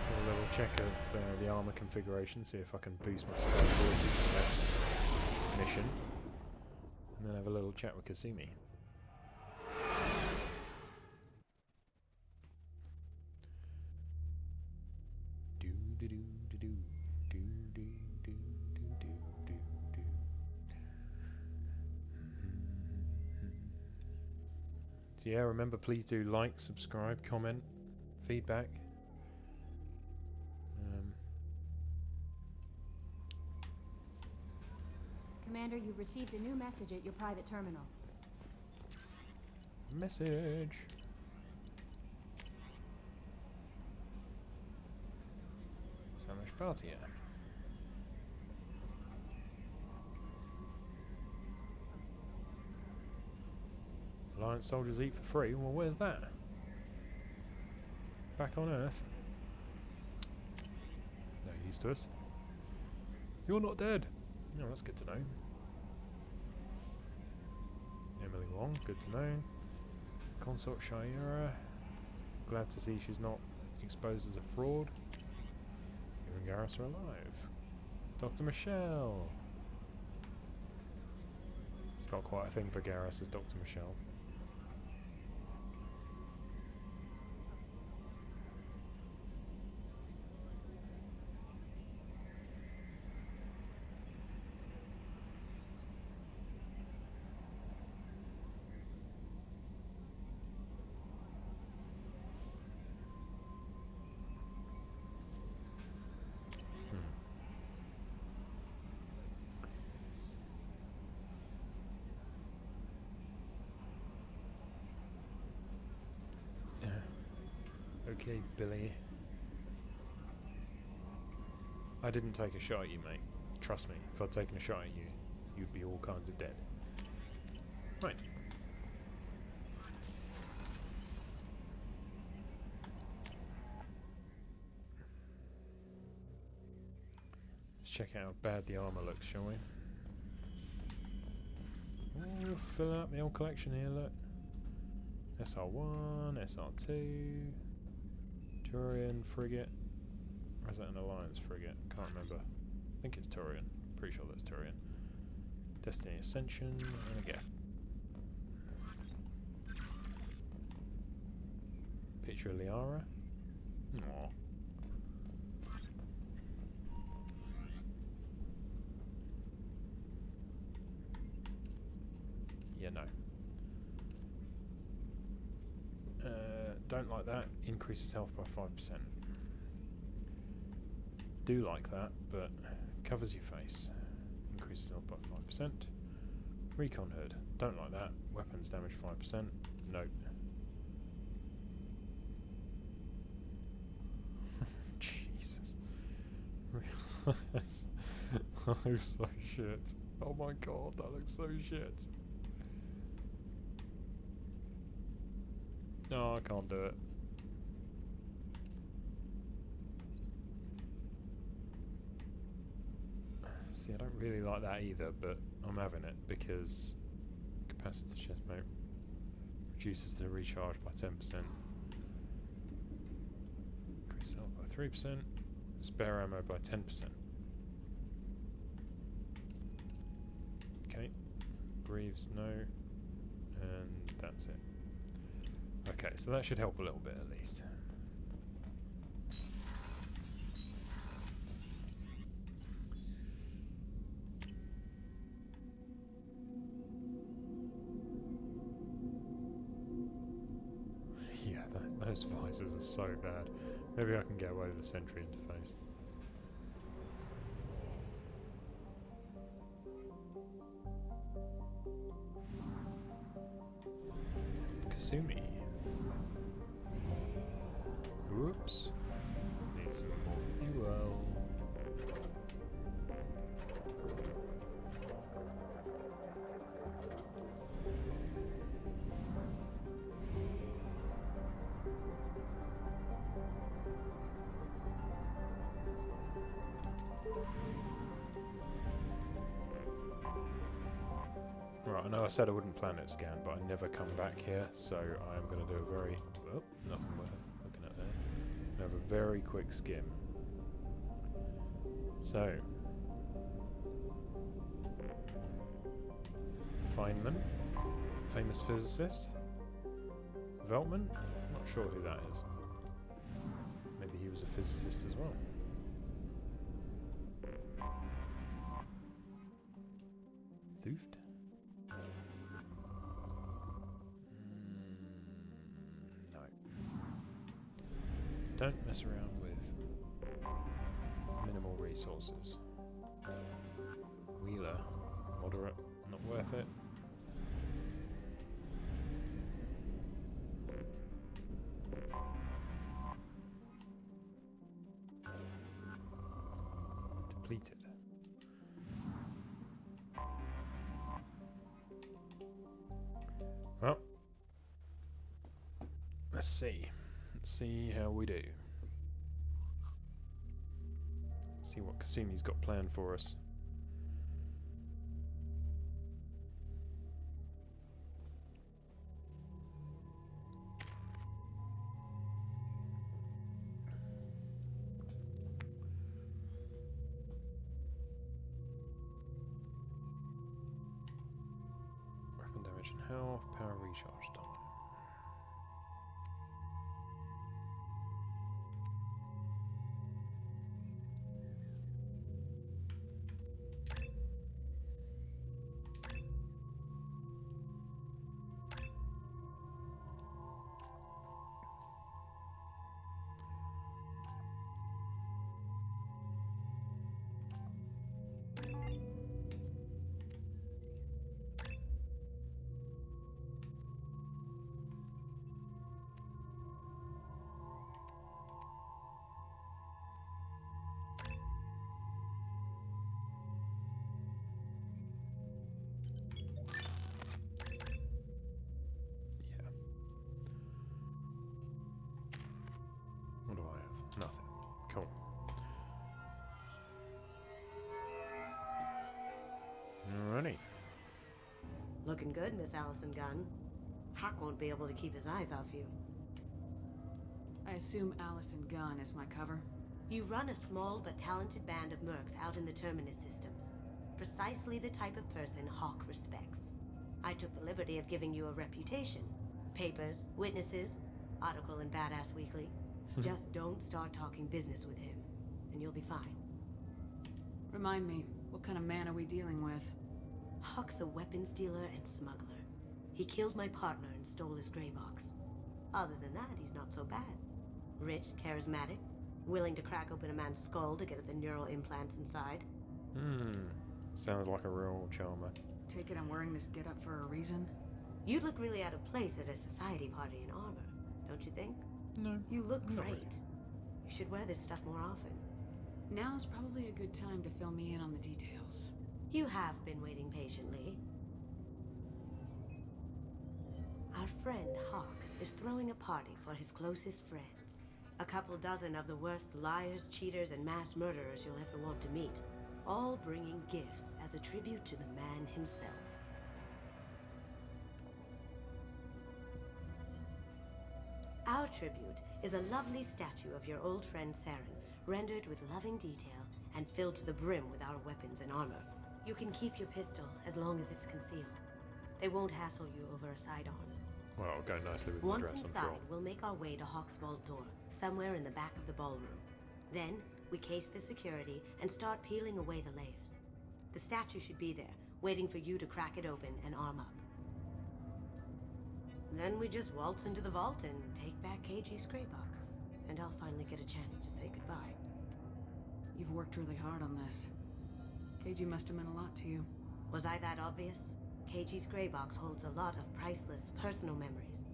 A little check of the armor configuration, see if I can boost my survivability for the next mission. And then have a little chat with Kasumi. So yeah, remember, please do like, subscribe, comment, feedback. Commander, you've received a new message at your private terminal. Message. So much party here. Alliance soldiers eat for free? Well, where's that? Back on Earth? No use to us. You're not dead! Oh, that's good to know. Emily Wong, good to know. Consort Shaira, glad to see she's not exposed as a fraud. You and Garrus are alive. Dr. Michelle! She's got quite a thing for Garrus as Dr. Michelle. Okay, Billy. I didn't take a shot at you, mate. Trust me, if I'd taken a shot at you, you'd be all kinds of dead. Right. Let's check out how bad the armour looks, shall we? Ooh, fill out the old collection here, look. SR1, SR2, Turian frigate. Or is that an Alliance frigate? Can't remember. I think it's Turian. Pretty sure that's Turian. Destiny Ascension and a Geth. Miniature Liara. Aww. Yeah, no. Don't like that. Increases health by 5%. Do like that, but covers your face. Increases health by 5%. Recon Hood. Don't like that. Weapons damage 5%. Nope. Jesus. That looks so shit. Oh my god, that looks so shit. No, I can't do it. See, I don't really like that either, but I'm having it because capacitor chest mate reduces the recharge by 10%. Increase health by 3%. Spare ammo by 10%. Okay. Breathes, no. And that's it. Okay, so that should help a little bit at least. Yeah, those visors are so bad. Maybe I can get away with the sentry interface. Kasumi. Oops. Need some more fuel. Right, I know I said I wouldn't planet scan, but I never come back here, so I'm going to do a very... Oh, nothing worth looking at there. I have a very quick skim. So... Feynman, famous physicist. Veltman, not sure who that is. Maybe he was a physicist as well. Thuft? No. Don't mess around with minimal resources. Wheeler, moderate, not worth it. Depleted. Well, let's see. Let's see how we do. See what Kasumi's got planned for us. Weapon damage and health, power recharge time. What do I have? Nothing. Cool. Alrighty. Looking good, Miss Allison Gunn. Hock won't be able to keep his eyes off you. I assume Allison Gunn is my cover? You run a small but talented band of mercs out in the Terminus systems. Precisely the type of person Hock respects. I took the liberty of giving you a reputation. Papers, witnesses, Article in Badass Weekly. Just don't start talking business with him, and you'll be fine. Remind me, what kind of man are we dealing with? Hock's a weapons dealer and smuggler. He killed my partner and stole his gray box. Other than that, he's not so bad. Rich, charismatic, willing to crack open a man's skull to get at the neural implants inside. Sounds like a real charmer. Take it I'm wearing this getup for a reason? You'd look really out of place at a society party in armor, don't you think? No. You look not great. really. You should wear this stuff more often. Now's probably a good time to fill me in on the details. You have been waiting patiently. Our friend Hock is throwing a party for his closest friends. A couple dozen of the worst liars, cheaters, and mass murderers you'll ever want to meet. All bringing gifts as a tribute to the man himself. Our tribute is a lovely statue of your old friend Saren, rendered with loving detail and filled to the brim with our weapons and armor. You can keep your pistol as long as it's concealed. They won't hassle you over a sidearm. Well, it'll go nicely with my Once dress, I'm inside, sure. we'll make our way to Hawk's vault door, somewhere in the back of the ballroom. Then, we case the security and start peeling away the layers. The statue should be there, waiting for you to crack it open and arm up. Then we just waltz into the vault and take back KG's gray box, and I'll finally get a chance to say goodbye. You've worked really hard on this. KG must have meant a lot to you. Was I that obvious? KG's gray box holds a lot of priceless personal memories.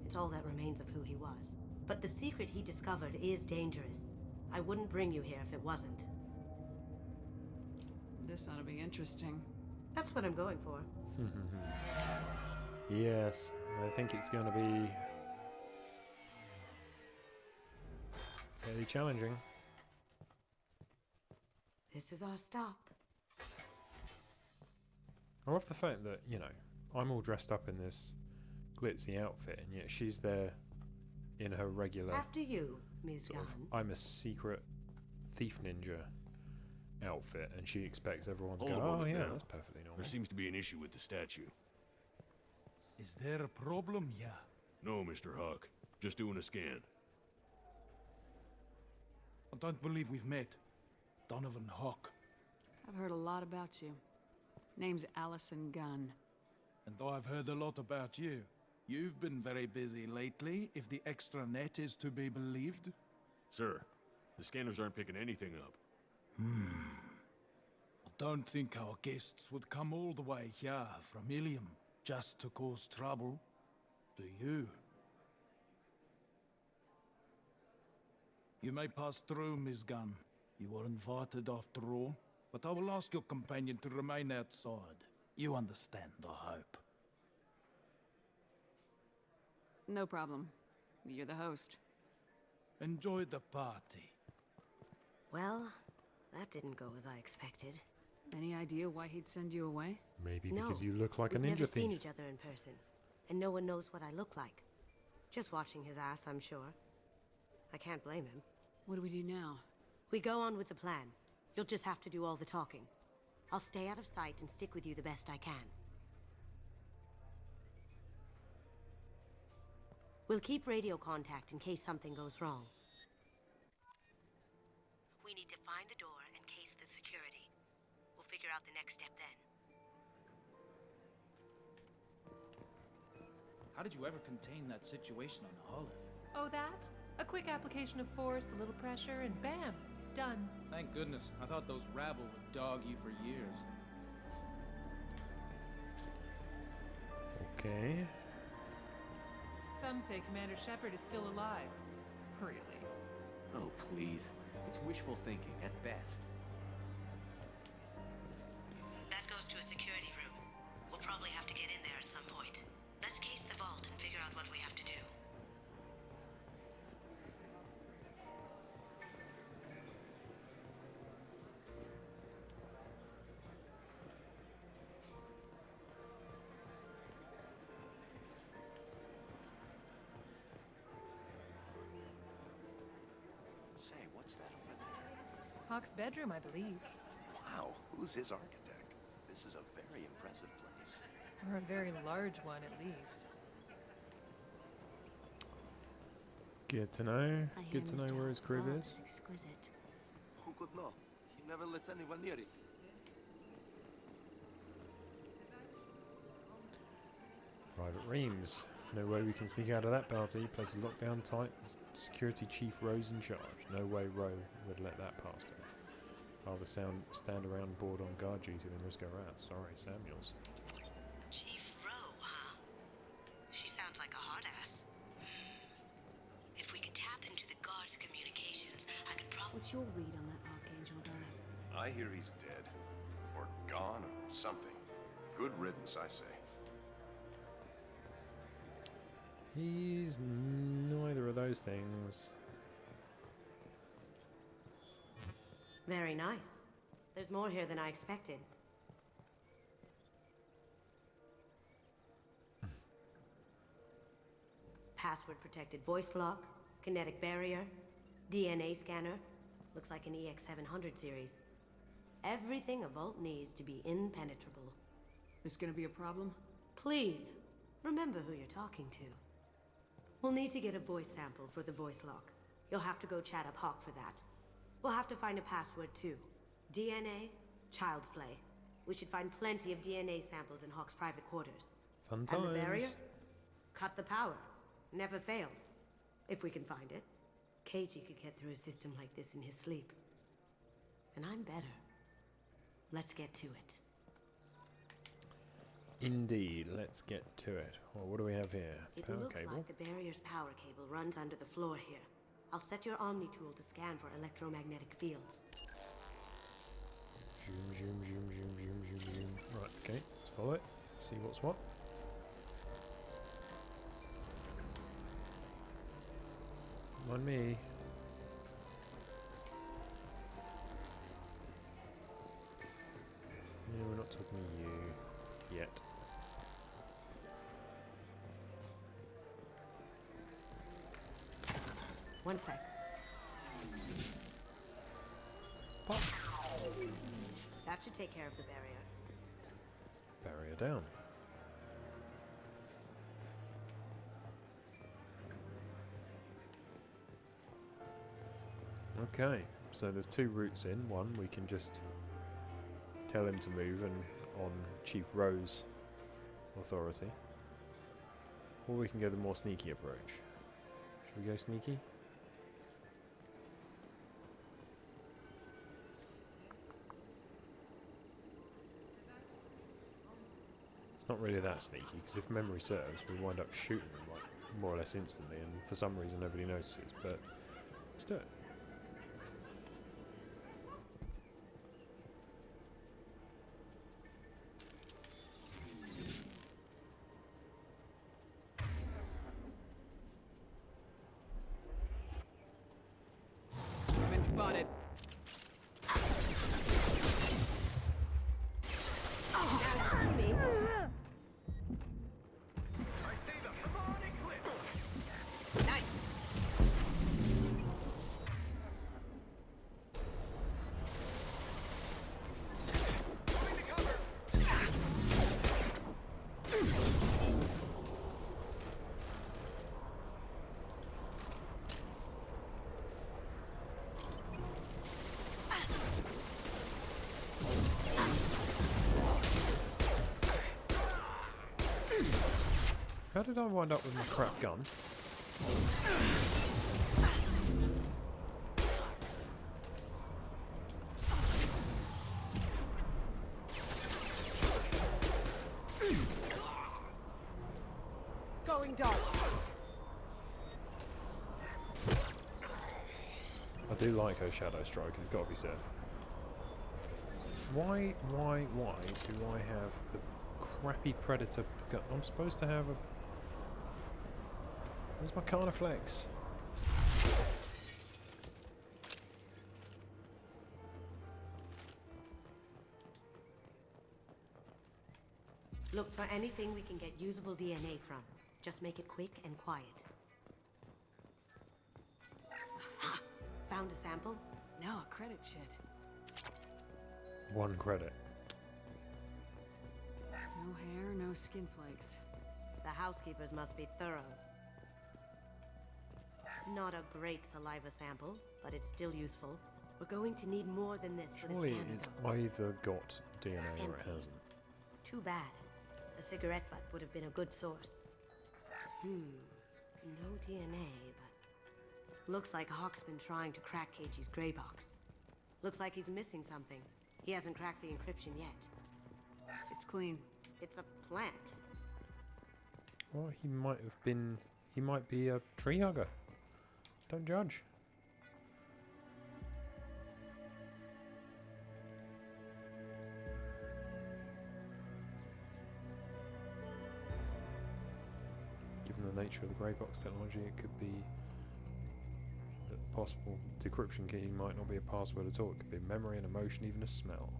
It's all that remains of who he was. But the secret he discovered is dangerous. I wouldn't bring you here if it wasn't. This ought to be interesting. That's what I'm going for. Yes, I think it's going to be fairly challenging. This is our stop. I love the fact that, you know, I'm all dressed up in this glitzy outfit, and yet she's there in her regular... After you, Ms. sort of, Gunn. I'm a secret thief ninja outfit, and she expects everyone to Hold go, a oh moment yeah, now. that's perfectly normal. There seems to be an issue with the statue. Is there a problem here? No, Mr. Hock. Just doing a scan. I don't believe we've met. Donovan Hock. I've heard a lot about you. Name's Allison Gunn. And I've heard a lot about you. You've been very busy lately, if the extra net is to be believed. Sir, the scanners aren't picking anything up. I don't think our guests would come all the way here from Ilium just to cause trouble. Do you? You may pass through, Ms. Gunn. You were invited after all, but I will ask your companion to remain outside. You understand, I hope. No problem. You're the host. Enjoy the party. Well, that didn't go as I expected. Any idea why he'd send you away? Maybe No, because you look like a we've ninja never thief. seen each other in person, and no one knows what I look like. Just watching his ass, I'm sure. I can't blame him. What do we do now? We go on with the plan. You'll just have to do all the talking. I'll stay out of sight and stick with you the best I can. We'll keep radio contact in case something goes wrong. We need to find the door and case the security. We'll figure out the next step then. How did you ever contain that situation on Olive? Oh, that? A quick application of force, a little pressure, and bam! Done. Thank goodness. I thought those rabble would dog you for years. Okay. Some say Commander Shepard is still alive. Really? Oh, please. It's wishful thinking at best. That goes to a security room. We'll probably have to get in there at some point. Let's case the vault and figure out what we have to do. Say, what's that over there? Hawk's bedroom, I believe. Wow, who's his architect? This is a very impressive place. Or a very large one, at least. Good to know. Good to know where his crib is. Exquisite. Who could know? He never lets anyone near it. Private Reams. No way we can sneak out of that party. Places lockdown tight. Security Chief Rose in charge. No way Roe would let that past him. Rather stand around bored on guard duty than risk her ass. Sorry, Samuels. Chief Rowe, huh? She sounds like a hard ass. If we could tap into the guard's communications, I could probably... What's your read on that Archangel guy? I hear he's dead. Or gone, or something. Good riddance, I say. He's neither of those things. Very nice. There's more here than I expected. Password-protected voice lock, kinetic barrier, DNA scanner. Looks like an EX700 series. Everything a vault needs to be impenetrable. This gonna be a problem? Please, remember who you're talking to. We'll need to get a voice sample for the voice lock. You'll have to go chat up Hawk for that. We'll have to find a password too. DNA, child's play. We should find plenty of DNA samples in Hawk's private quarters. Fun And the times. barrier? Cut the power. Never fails. If we can find it. KG could get through a system like this in his sleep. And I'm better. Let's get to it. Indeed, let's get to it. Well, what do we have here? It Power looks cable. like the barrier's power cable runs under the floor here. I'll set your Omni tool to scan for electromagnetic fields. Zoom, zoom, zoom, zoom, zoom, zoom, zoom. Right, okay, let's follow it. See what's what. On me. Yeah, we're not talking to you yet. One sec. Pop. That should take care of the barrier. Barrier down. Okay, so there's two routes in. One, we can just tell him to move and on Chief Rowe's authority. Or we can go the more sneaky approach. Should we go sneaky? It's not really that sneaky, because if memory serves, we wind up shooting them like more or less instantly, and for some reason nobody notices, but let's do it. Been spotted. How did I wind up with my crap gun? Going dark. I do like her Shadow Strike, it's got to be said. Why do I have a crappy Predator gun? I'm supposed to have a... Where's my Carniflex? Look for anything we can get usable DNA from. Just make it quick and quiet. Ha! Found a sample? Now a credit shit. 1 credit. No hair, no skin flakes. The housekeepers must be thorough. Not a great saliva sample, but it's still useful. We're going to need more than this for the Surely scanner, it's though. either got DNA or it Empty. hasn't. Too bad. A cigarette butt would have been a good source. No DNA, but... Looks like Hock's been trying to crack KG's gray box. Looks like he's missing something. He hasn't cracked the encryption yet. It's clean. It's a plant. Well, he might have been... He might be a tree hugger. Don't judge. Given the nature of the grey box technology, it could be that possible decryption key might not be a password at all. It could be a memory, an emotion, even a smell.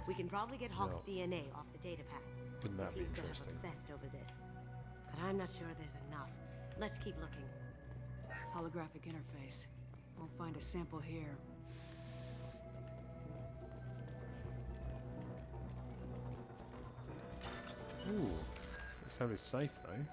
We can probably get Hock's No. DNA off the data pad. Wouldn't that He be seems to have interesting? obsessed over this. But I'm not sure there's enough. Let's keep looking. Holographic interface. Won't find a sample here. Ooh, it sounded safe though.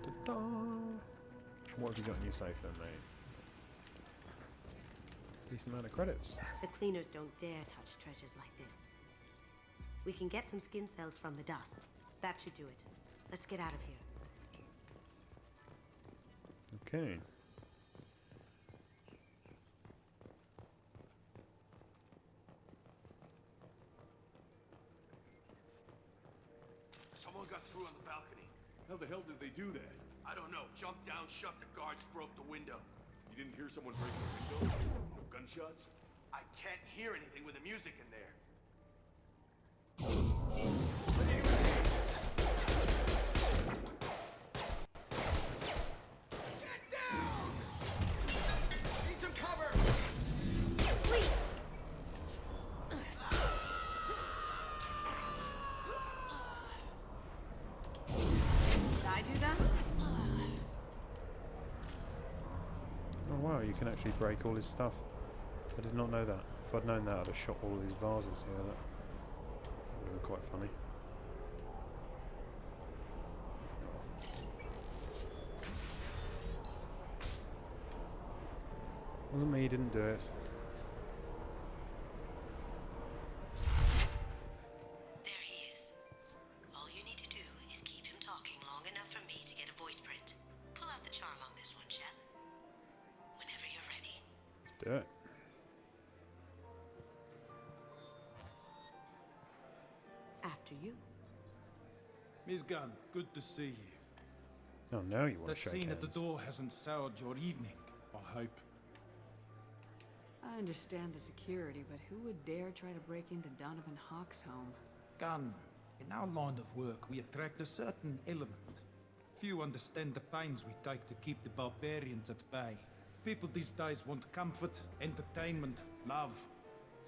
Ta-da! What have you got in your safe then, mate? Decent amount of credits. The cleaners don't dare touch treasures like this. We can get some skin cells from the dust. That should do it. Let's get out of here. Okay. Someone got through on the balcony. How the hell did they do that? I don't know. Jumped down, shut the guards, broke the window. You didn't hear someone break the window? No gunshots? I can't hear anything with the music in there. Get down! Need some cover! Wait! Did I do that? Oh wow, you can actually break all his stuff. I did not know that. If I'd known that, I'd have shot all these vases here. That would have been quite funny. Wasn't me, didn't do it. There he is. All you need to do is keep him talking long enough for me to get a voice print. Pull out the charm on this one, Shep. Whenever you're ready. Let's do it. After you. Miss Gunn, good to see you. Oh, now you want That to shake scene hands. at the door hasn't soured your evening, I hope. I understand the security, but who would dare try to break into Donovan Hock's home? Gunn, in our line of work, we attract a certain element. Few understand the pains we take to keep the barbarians at bay. People these days want comfort, entertainment, love.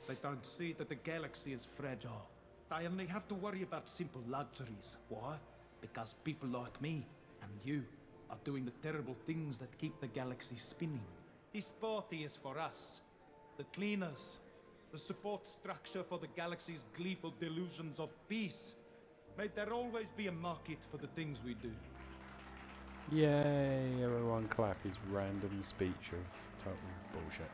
They don't see that the galaxy is fragile. They only have to worry about simple luxuries. Why? Because people like me and you are doing the terrible things that keep the galaxy spinning. This party is for us, the cleaners, the support structure for the galaxy's gleeful delusions of peace. May there always be a market for the things we do. Yay, everyone clap his random speech of total bullshit.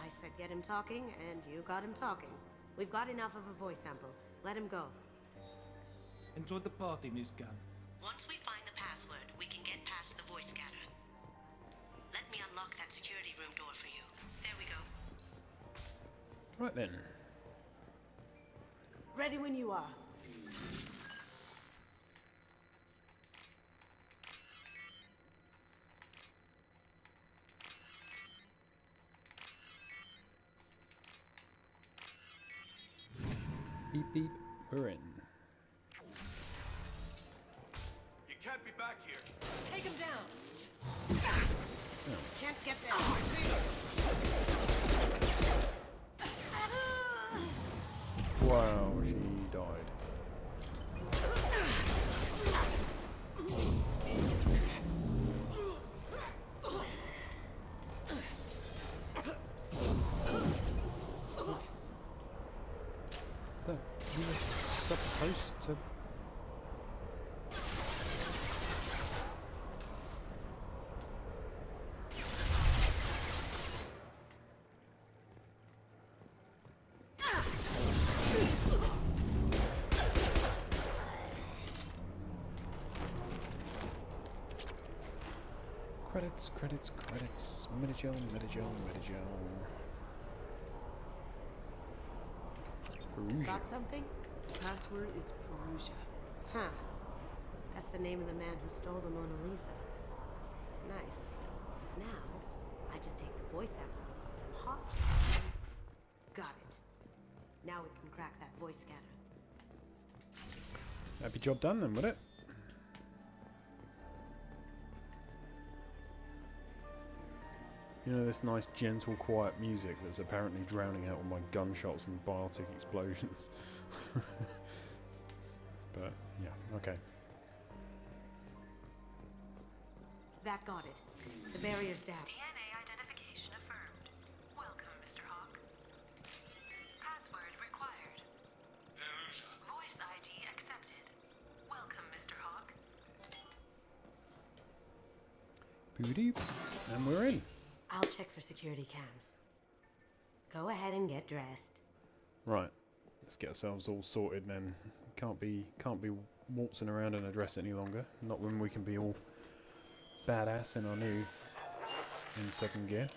I said get him talking, and you got him talking. We've got enough of a voice sample. Let him go. Enjoy the party, Miss Gunn. Once we find the password, we can get past the voice scanner. Let me unlock that security room door for you. There we go. Right then. Ready when you are. Beep beep, we're in. You can't be back here. Take him down. Can't get there. Wow, she died. supposed to... Credits, credits, credits. Medigel, Medigel, Medigel. Perusia. Got something? Password is Perusia. Huh. That's the name of the man who stole the Mona Lisa. Nice. Now, I just take the voice sample we got from Hock. Got it. Now we can crack that voice scanner. That'd be job done then, would it? You know, this nice, gentle, quiet music that's apparently drowning out all my gunshots and biotic explosions. But, yeah, okay. That got it. The barrier's down. DNA identification affirmed. Welcome, Mr. Hock. Password required. Voice ID accepted. Welcome, Mr. Hock. Booty, and we're in. I'll check for security cams. Go ahead and get dressed. Right, let's get ourselves all sorted then. Can't be waltzing around in a dress any longer. Not when we can be all badass in our new in 7 gear.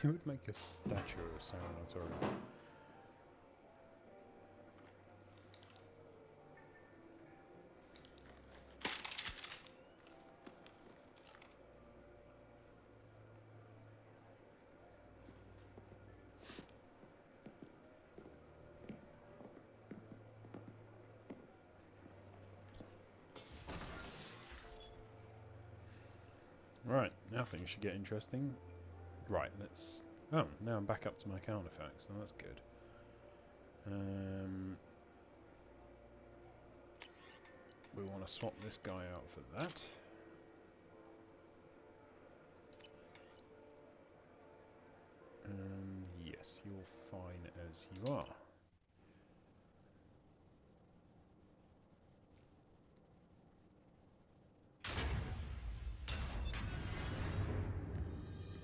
Who would make a statue of Sarah? Right, now things should get interesting. Right, let's... Oh, now I'm back up to my count effects, so that's good. We want to swap this guy out for that. Yes, you're fine as you are.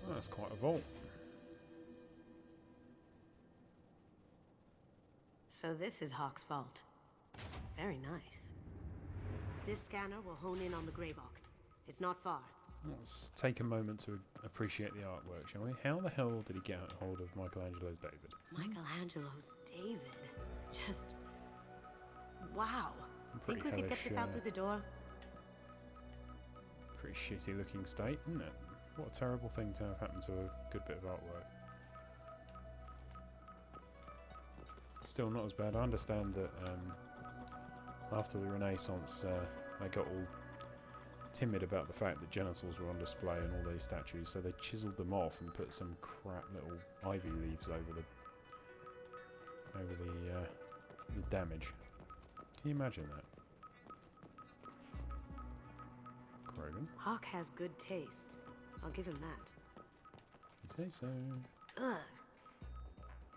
Oh, that's quite a vault. So this is Hock's vault. Very nice. This scanner will hone in on the grey box. It's not far. Let's take a moment to appreciate the artwork, shall we? How the hell did he get hold of Michelangelo's David? Michelangelo's David? Just... wow. Pretty Think we could get this out through the door? Pretty shitty looking state, isn't it? What a terrible thing to have happened to a good bit of artwork. Still not as bad. I understand that after the Renaissance they got all timid about the fact that genitals were on display in all these statues, so they chiseled them off and put some crap little ivy leaves over the damage. Can you imagine that? Krogan? Hock has good taste. I'll give him that. You say so. Ugh.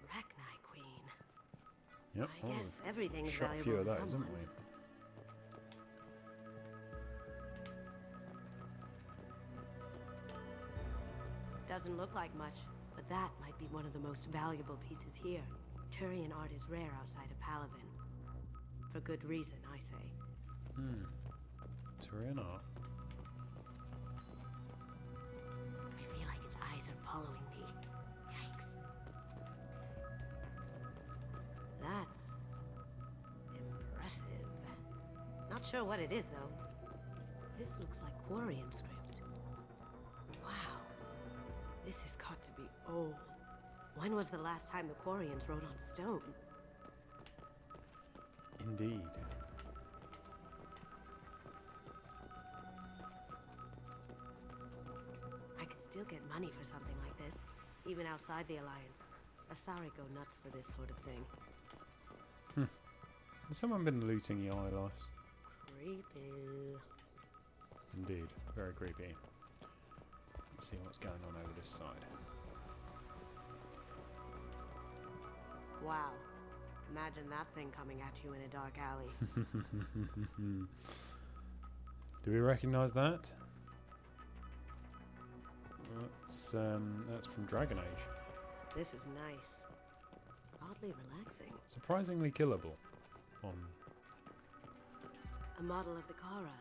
Rachni Queen. Yep. I guess everything's shot a valuable few of to those, someone. haven't we? Doesn't look like much, but that might be one of the most valuable pieces here. Turian art is rare outside of Palavin. For good reason, I say. Turian art. I feel like its eyes are following me. Yikes. That's... impressive. Not sure what it is, though. This looks like Quarian script. Wow. This has got to be old. When was the last time the Quarians wrote on stone? Indeed. I could still get money for something like this, even outside the Alliance. Asari go nuts for this sort of thing. Has someone been looting the eyelash? Creepy. Indeed, very creepy. Let's see what's going on over this side. Wow. Imagine that thing coming at you in a dark alley. Do we recognise that? That's from Dragon Age. This is nice. Oddly relaxing. Surprisingly killable. A model of the Kara.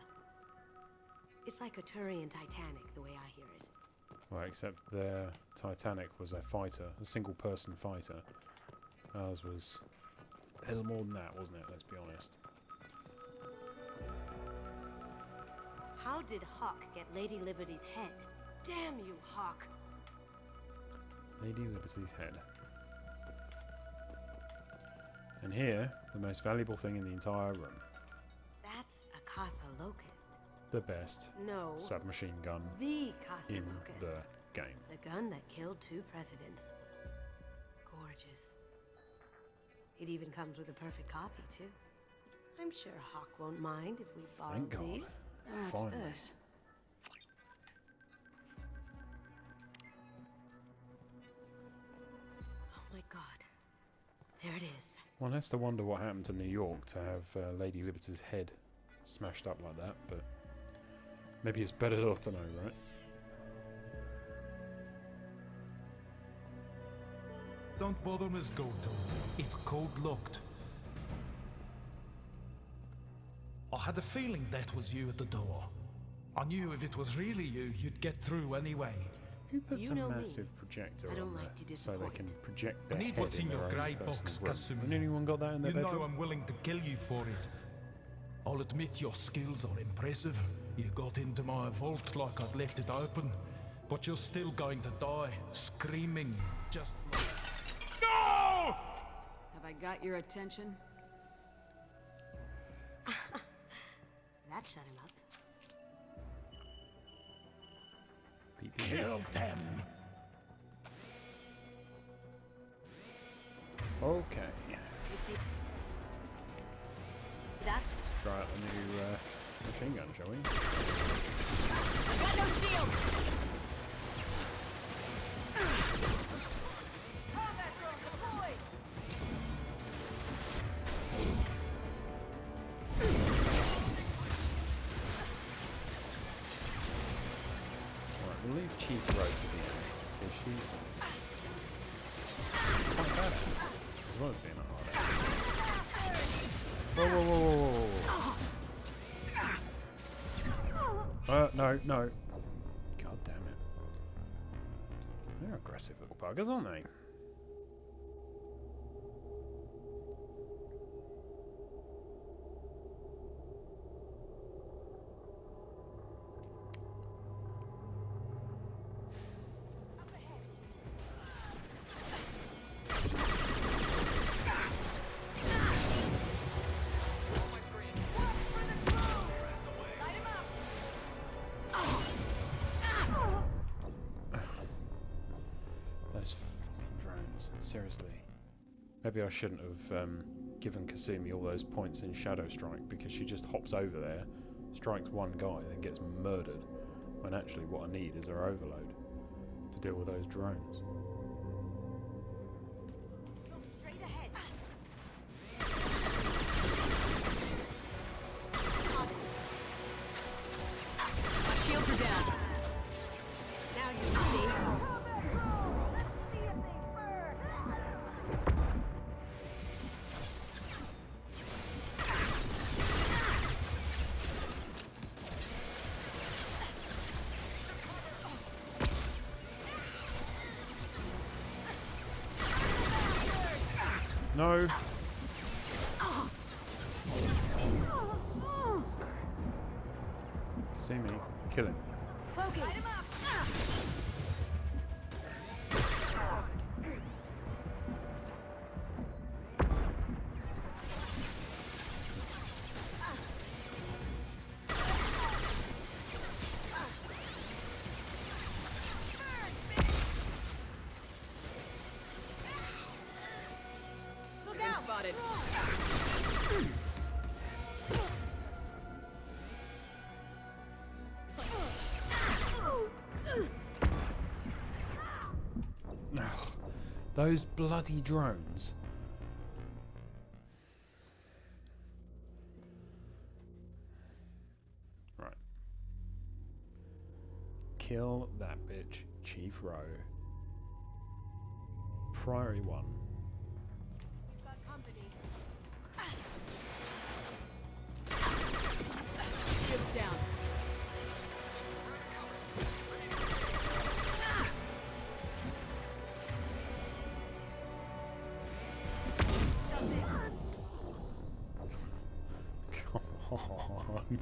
It's like a Turian Titanic, the way I hear it. Well, except their Titanic was a fighter, a single-person fighter. Ours was a little more than that, wasn't it? Let's be honest. How did Hock get Lady Liberty's head? Damn you, Hock! Lady Liberty's head. And here, the most valuable thing in the entire room. That's a Casa Locust. The best submachine gun The Casa in Locust. the game. The gun that killed 2 presidents. Gorgeous. It even comes with a perfect copy, too. I'm sure Hock won't mind if we borrow Thank God. these. What's this? Oh my God. There it is. One has to wonder what happened to New York to have Lady Liberty's head smashed up like that, but maybe it's better not to know, right? Don't bother, Miss Goto. It's code-locked. I had a feeling that was you at the door. I knew if it was really you, you'd get through anyway. Who puts a massive projector on there so they can project their I need head what's in their your own grey personal box, room? Kasumi. Has anyone got that in their You bedroom? know I'm willing to kill you for it. I'll admit your skills are impressive. You got into my vault like I'd left it open. But you're still going to die, screaming, just like... No! Have I got your attention? That shut him up. Kill them! Okay. You see... That... Try out the new machine gun, shall we? Got no shield! Combat drone deployed! Alright, we'll leave Chief Rose at the end, because she's quite badass, as well as being a hard ass. Whoa, whoa, whoa, whoa, whoa. No. God damn it. They're aggressive little buggers, aren't they? Those fucking drones, seriously. Maybe I shouldn't have given Kasumi all those points in Shadow Strike, because she just hops over there, strikes one guy, then gets murdered, when actually what I need is her overload to deal with those drones. Look straight ahead. Shields are down. Now you see. No! Kasumi, kill him. Light him up. Look out! Spotted. Those bloody drones. Right. Kill that bitch, Chief Rowe. Priority 1. We've got company. Shields down. Come on.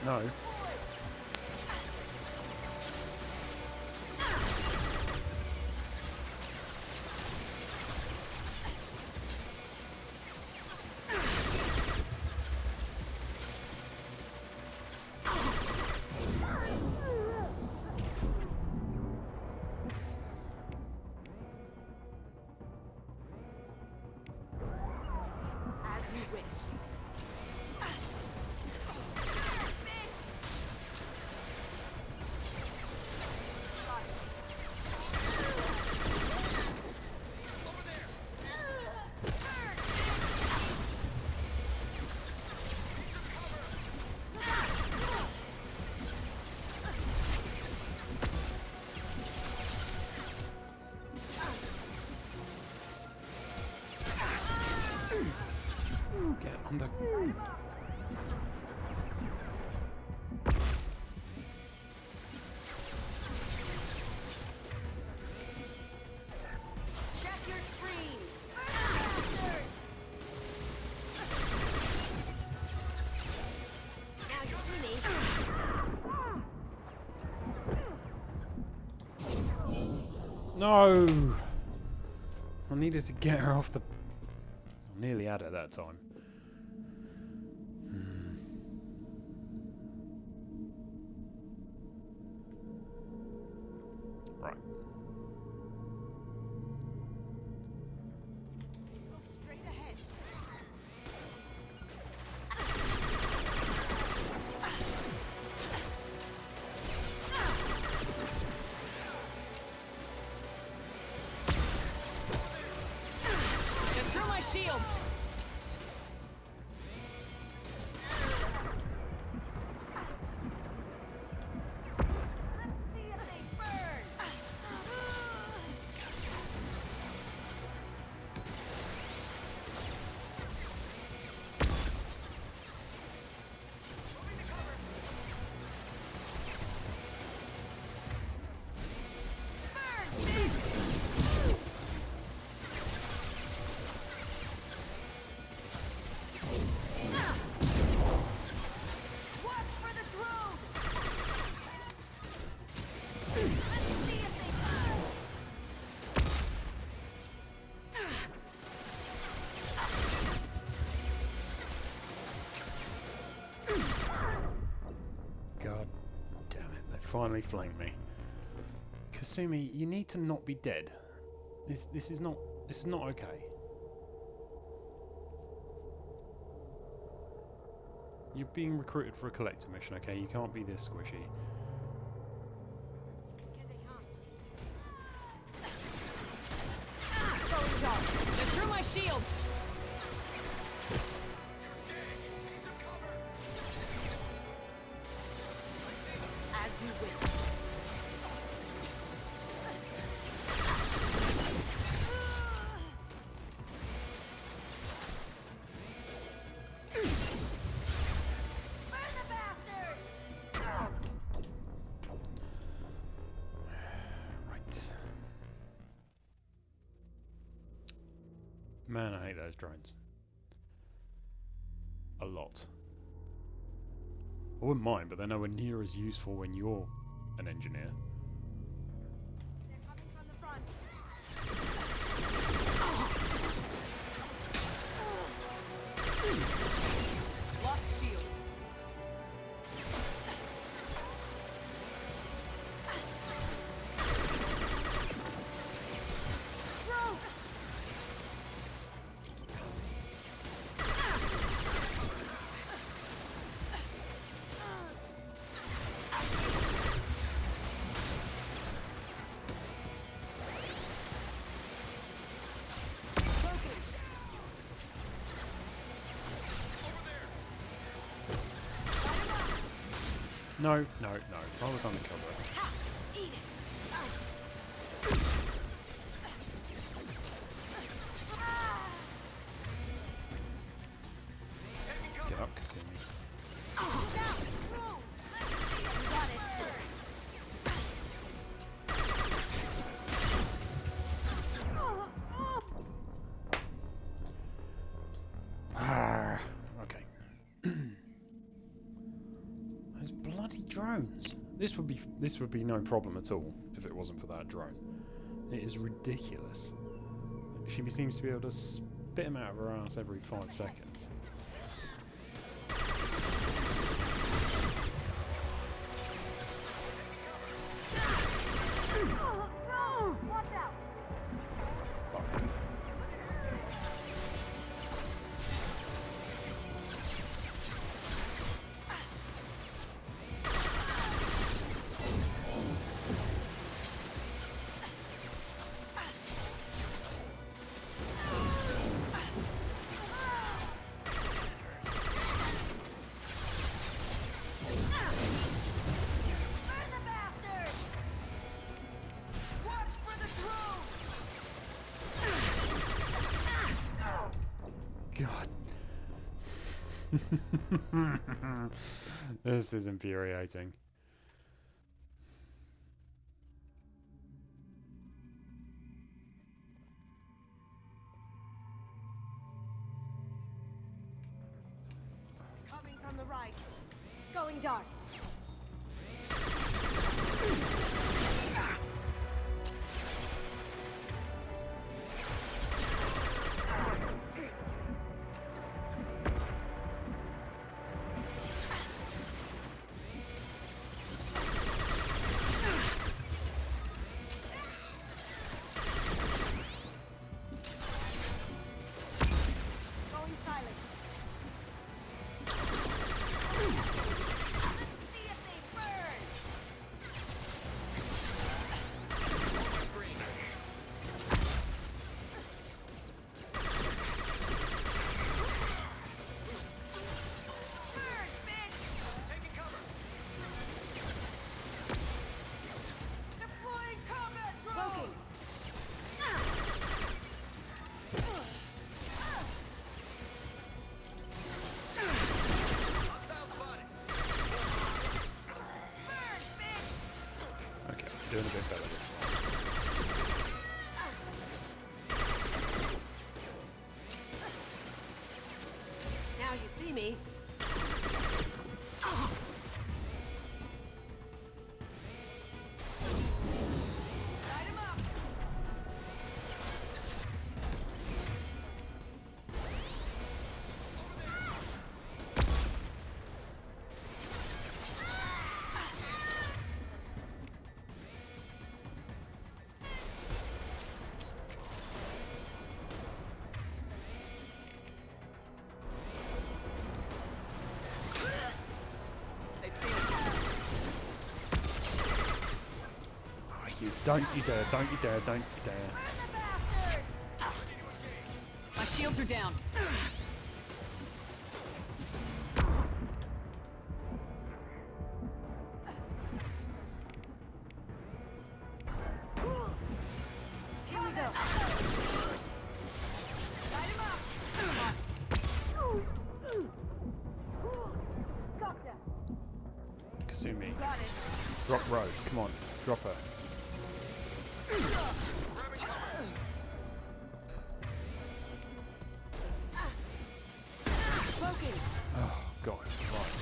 No. As you wish. Get on the... Check your screens. Now you see me. No! I needed to get her off the... I nearly had it that time. Right. Look straight ahead. Get through my shield! See if they burn. Watch for the drone. Let's see if they burn. God damn it, they finally flamed me. Kasumi, you need to not be dead. This is not okay. You're being recruited for a collector mission, okay? You can't be this squishy. Get through my shield! As you wish. Burn the bastards. Right. Man, I hate those drones. A lot. I wouldn't mind, but they're nowhere near as useful when you're an engineer. They're coming from the front. Lock shield. No, no, no. I was undercover. Get up, Kasumi. Okay. Those bloody drones. This would be no problem at all if it wasn't for that drone. It is ridiculous. She seems to be able to spit him out of her ass every 5 seconds. This is infuriating. Coming from the right. Going dark. Doing a bit better this time. Now you see me. Don't you dare, don't you dare, don't you dare. My shields are down. Here we go. Light him up. Gotcha. Kasumi. Got it. Drop road, come on, drop her. Oh god, right.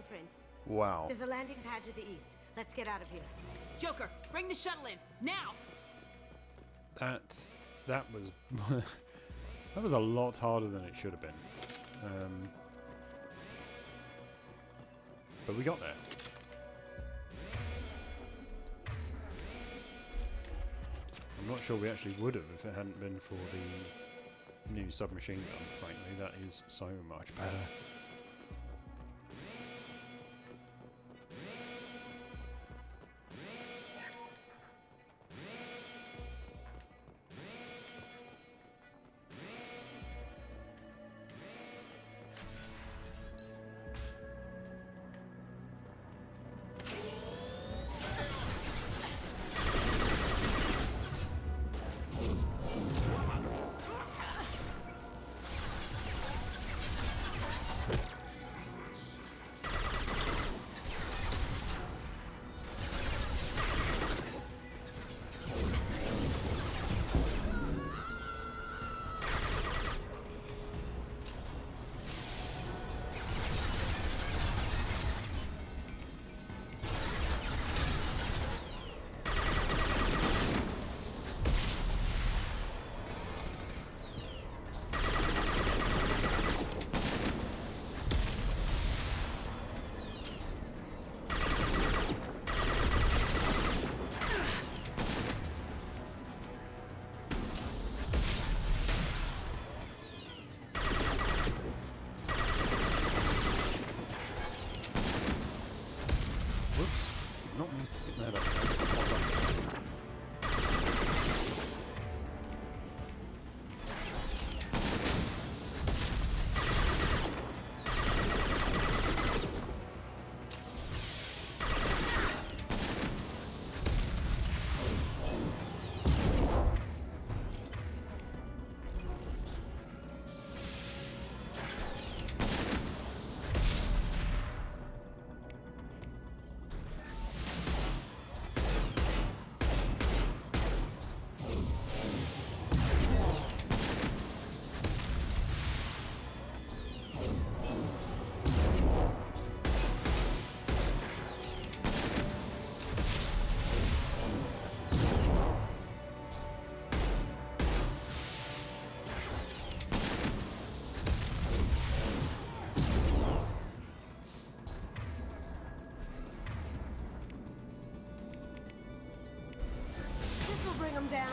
blueprints. Wow. There's a landing pad to the east. Let's get out of here. Joker, bring the shuttle in now. That was that was a lot harder than it should have been. But we got there. I'm not sure we actually would have if it hadn't been for the new submachine gun, frankly. That is so much better. Bring them down.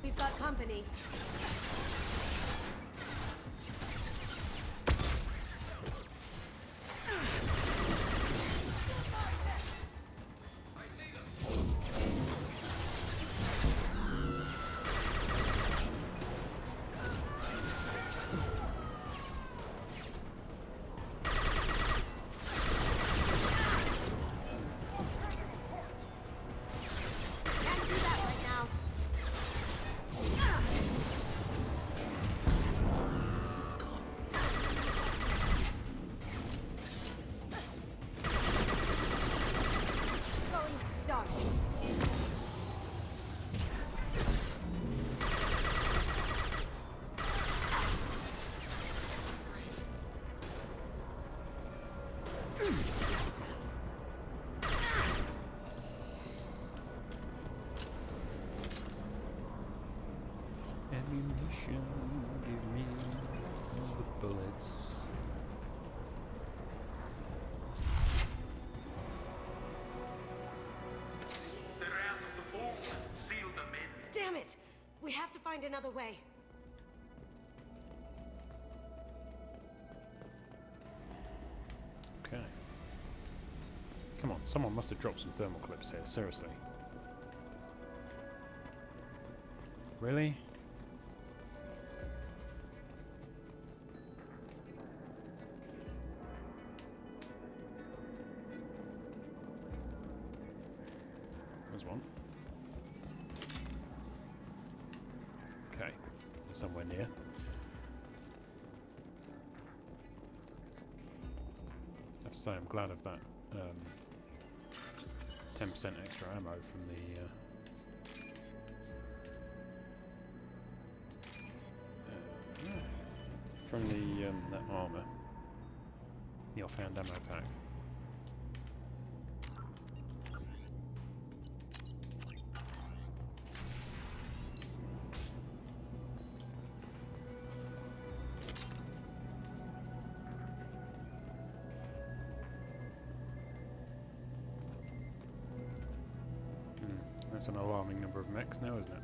We've got company. find another way. Okay. Come on, someone must have dropped some thermal clips here, seriously. Really? There's one. Okay, somewhere near. I have to say I'm glad of that 10% extra ammo from the that armor, the offhand ammo pack. That's an alarming number of mechs now, isn't it?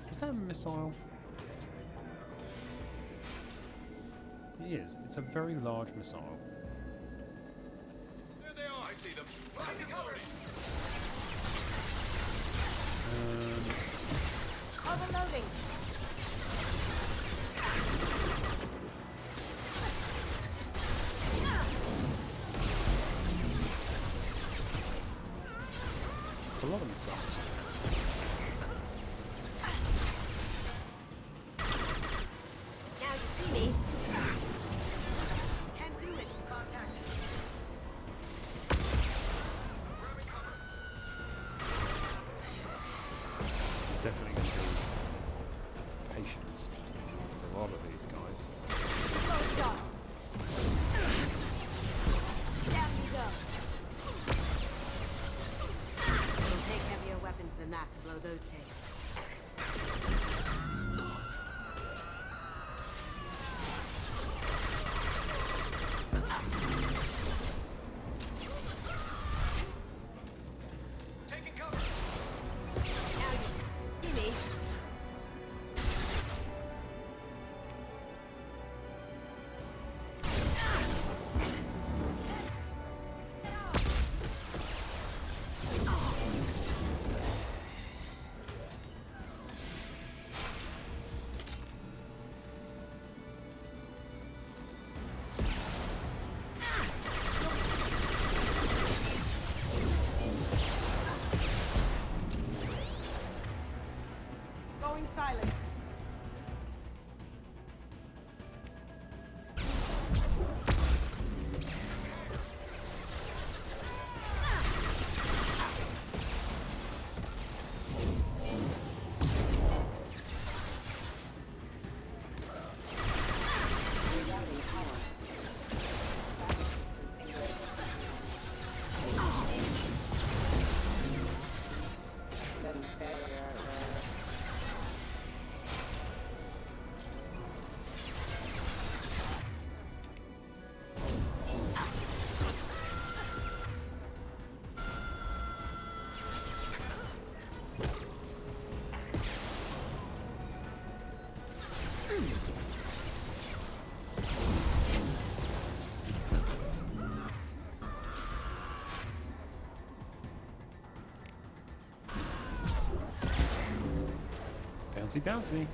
Is that a missile? It is. It's a very large missile. There they are. I see them. Cover. Overloading. It's a lot of missiles. Now you see me. Can't do it. Contact. This is definitely going to be patience. There's a lot of these guys. Slow stop. Down you go. It'll take heavier weapons than that to blow those tanks. Taking cover. Now you see me. Going silent. Bouncy bouncy.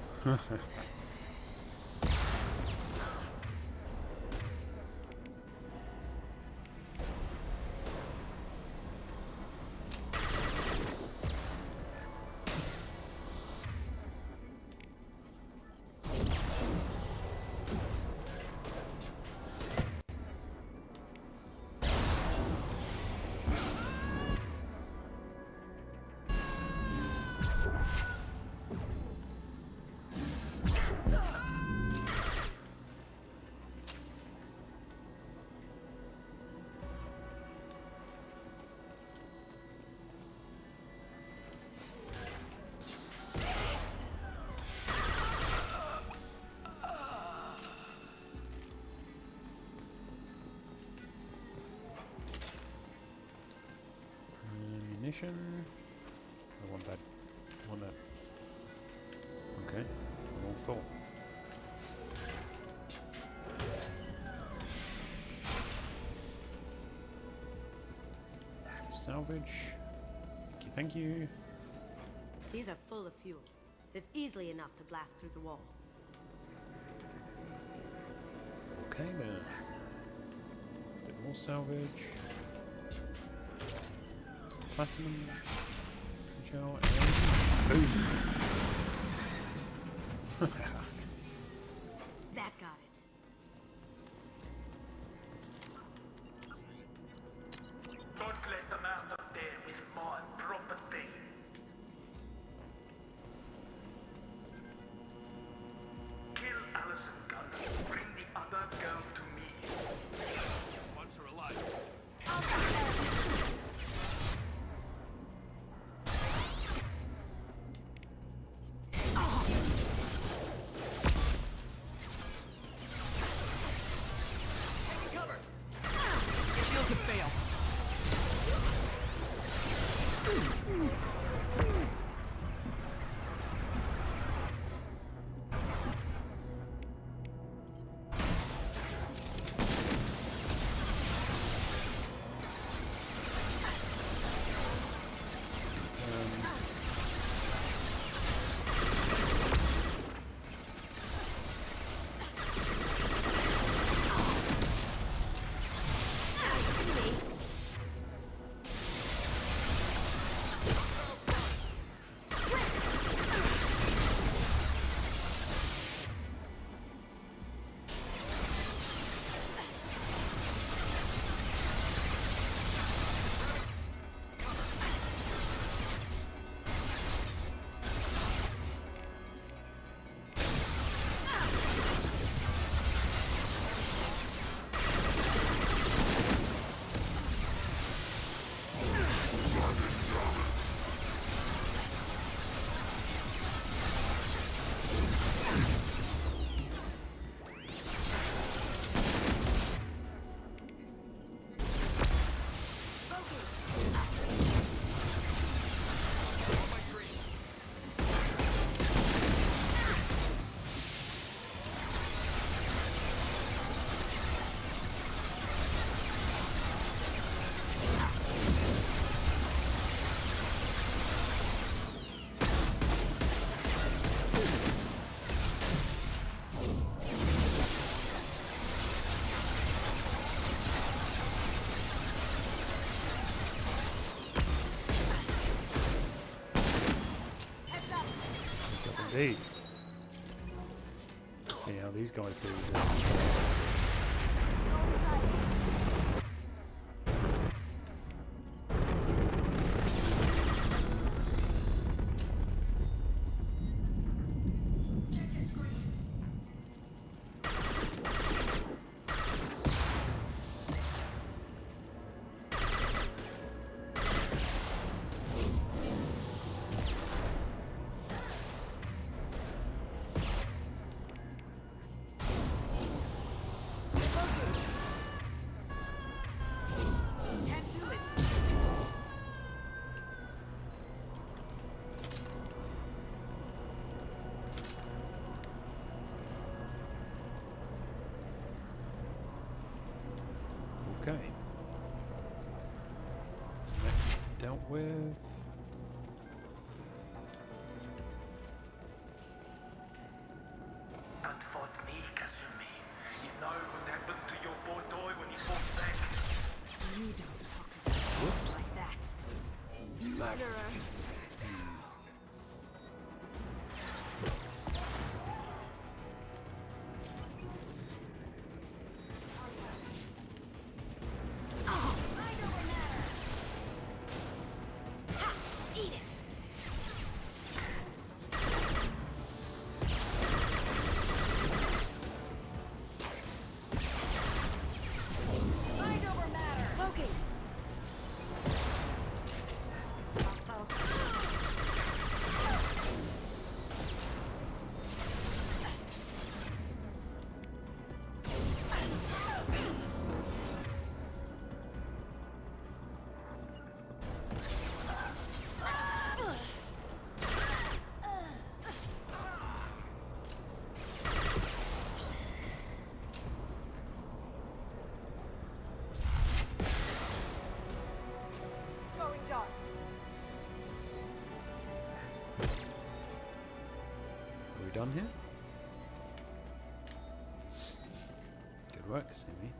Ammunition. I want that Okay, I'm all full. Salvage. Thank you. These are full of fuel. It's easily enough to blast through the wall. Okay then. Bit more salvage. Some platinum. Gel and boom. That got it. Don't let them out up there with my property. Kill Allison Gunn. Bring the other girl to me. Once her alive. Indeed. Let's see how these guys do this. Okay. Next dealt with. Don't fight me, Kasumi. You know what happened to your boy toy when he fought back. You don't talk about me like that. Murderer. gun here. Good work, Kasumi.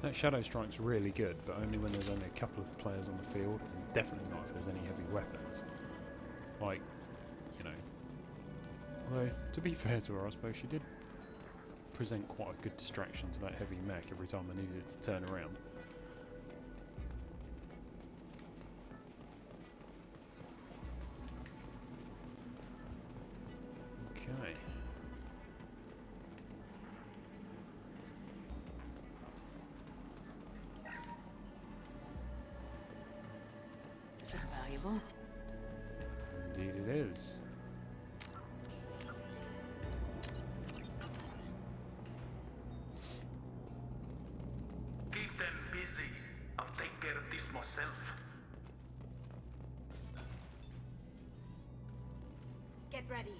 That Shadow Strike's really good, but only when there's only a couple of players on the field, and definitely not if there's any heavy weapons. Like, you know. Although, to be fair to her, I suppose she did present quite a good distraction to that heavy mech every time I needed it to turn around. Okay. This is valuable. Indeed it is. Keep them busy. I'll take care of this myself. Get ready.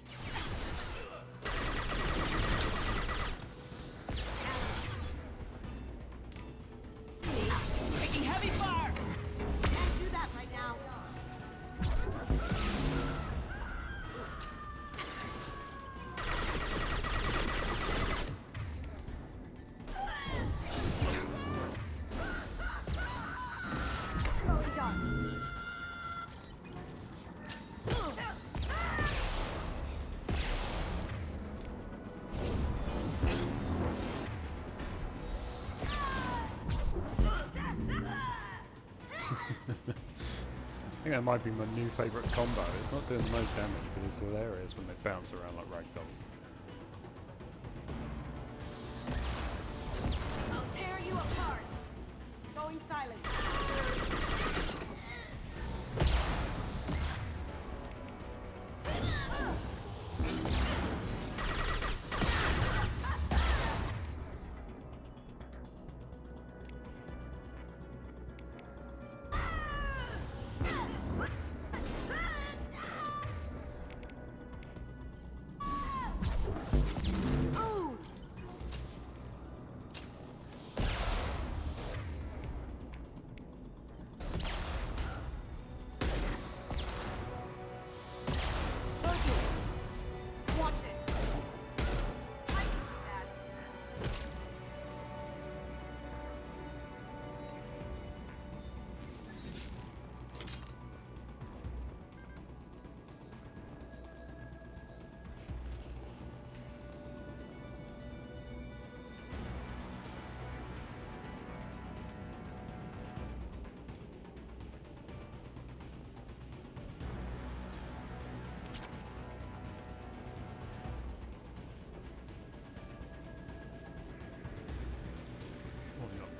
Taking heavy fire! Can't do that right now. Throwing darts. I think that might be my new favourite combo. It's not doing the most damage, but it's hilarious when they bounce around like ragdolls. I'll tear you apart. Going silent.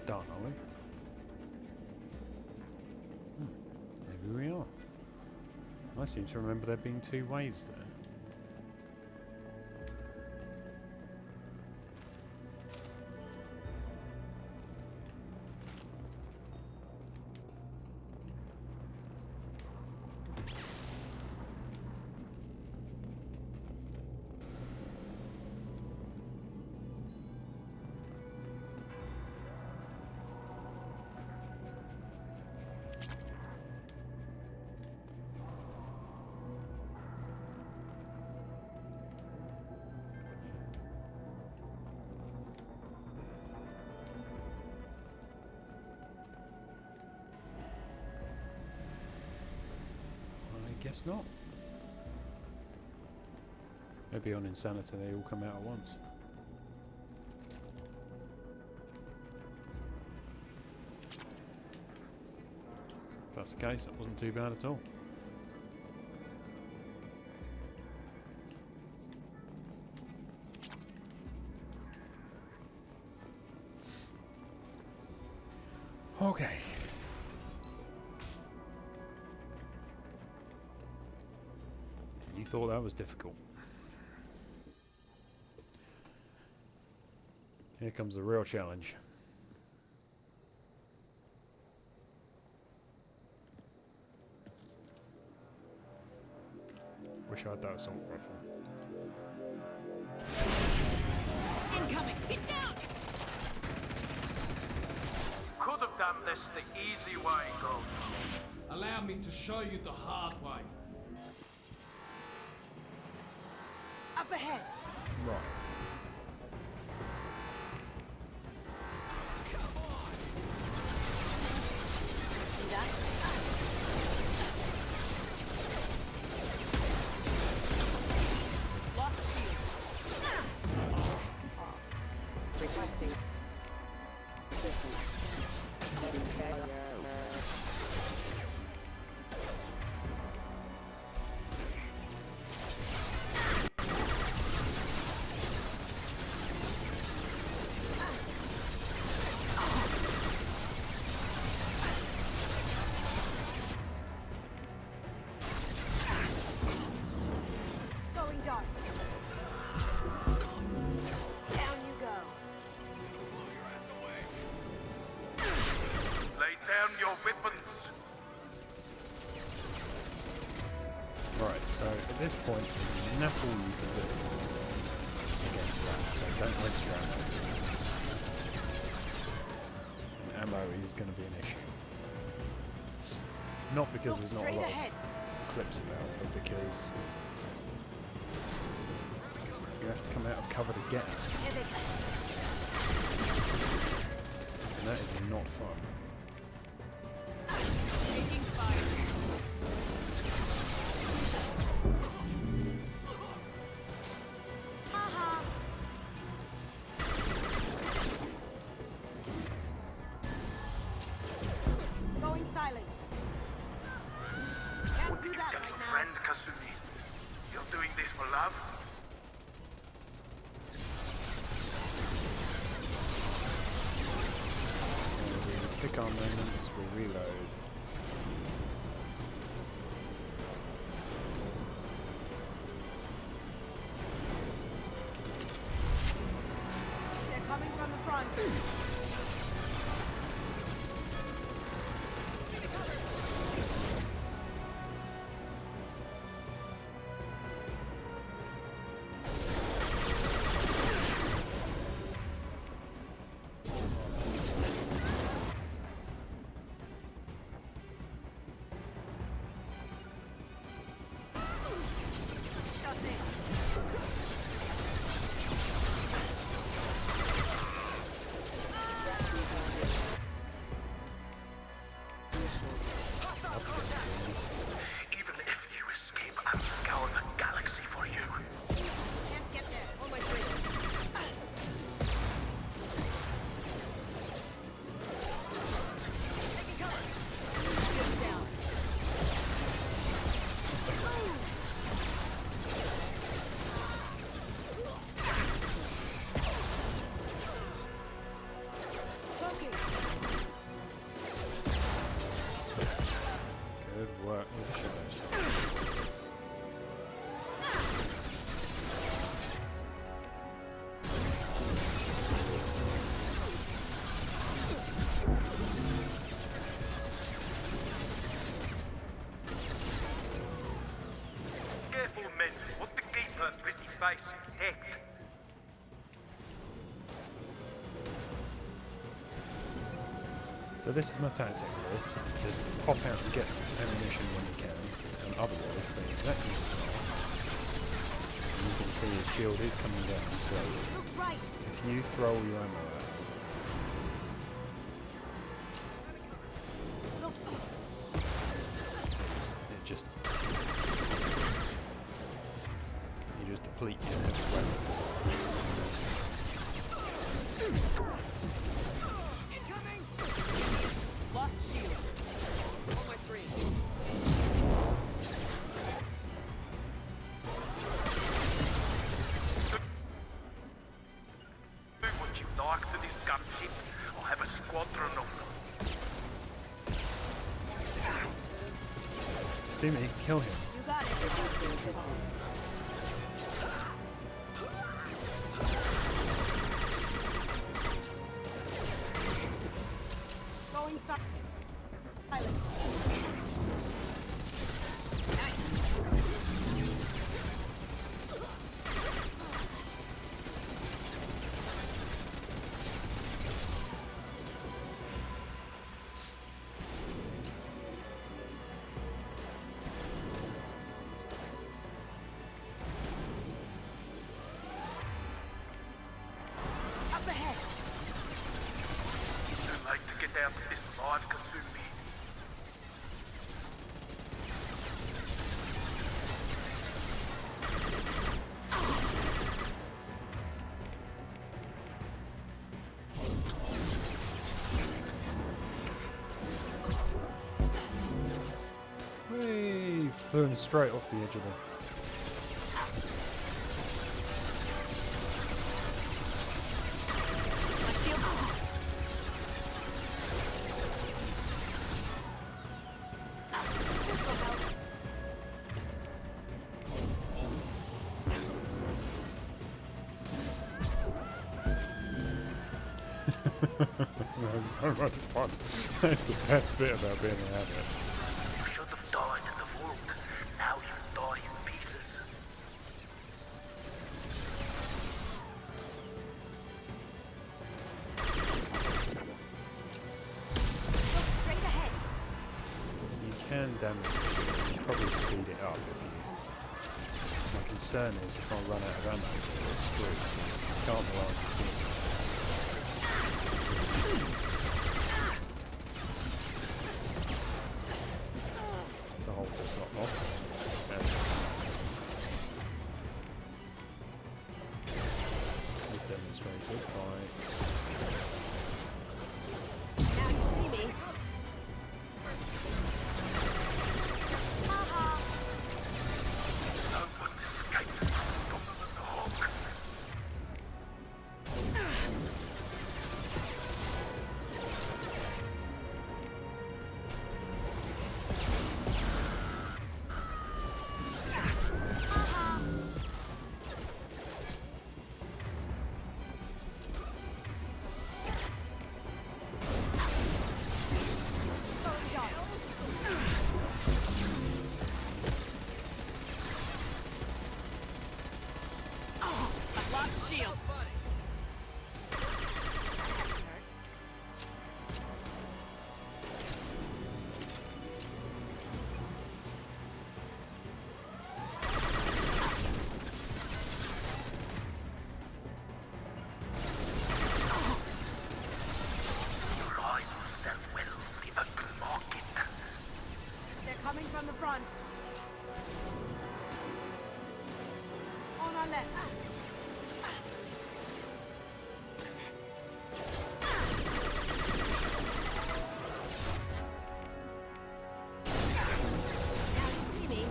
Done, are we? Maybe we are. I seem to remember there being 2 waves there. Guess not. Maybe on Insanity they all come out at once. If that's the case, that wasn't too bad at all. Okay. You thought that was difficult. Here comes the real challenge. Wish I had that assault rifle. Incoming! Get down! Could have done this the easy way, Gold. Allow me to show you the hard way. Up ahead. Right. See that? Lost shield. Requesting assistance. Going dark. Down you go. Lay down your weapons. Right, so at this point, there's nothing you can do against that, so don't waste your ammo. And ammo is going to be an issue. Not because there's not a lot of clips about, but because you have to come out of cover to get it. And that is not fun. Taking fire. Going silent. Can't do that Got right a now. friend, Kasumi. You're doing this for love? So we pick our moments, we reload. They're coming from the front. Shut in. Even if you escape, I'll scour the galaxy for you. Can't get there. On my way. Taking cover. Shield down. Smoking. Good work with the shadows. Careful, men. What the keeper pretty face heck. So this is my tactic for this. Just pop out and get ammunition when you can, and otherwise stay exactly as you are. And you can see his shield is coming down slowly. Look right. If you throw all your ammo at him, Looks it just you just deplete your heavy weapons. incoming. Lost shield. On my three. Do what you like to this gunship. I'll have a squadron of them. Kasumi, kill him. You got it. Requesting assistance. Going silent. Flew him straight off the edge of the... That was so much fun. That's the best bit about being an addict. You should have died in the vault. Now you die in pieces. Look straight ahead. So you can damage the shield, you probably speed it up if you... My concern is if I run out of ammo, you're screwed, because you can't rely on the to hold this lot off, as demonstrated by... Now you see me. No one escapes Donovan Hock. Coming from the front. On our left. Now you see me.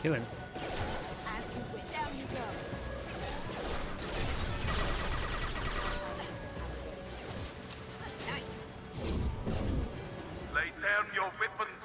Kill him. As you went down you go. Lay down your weapons.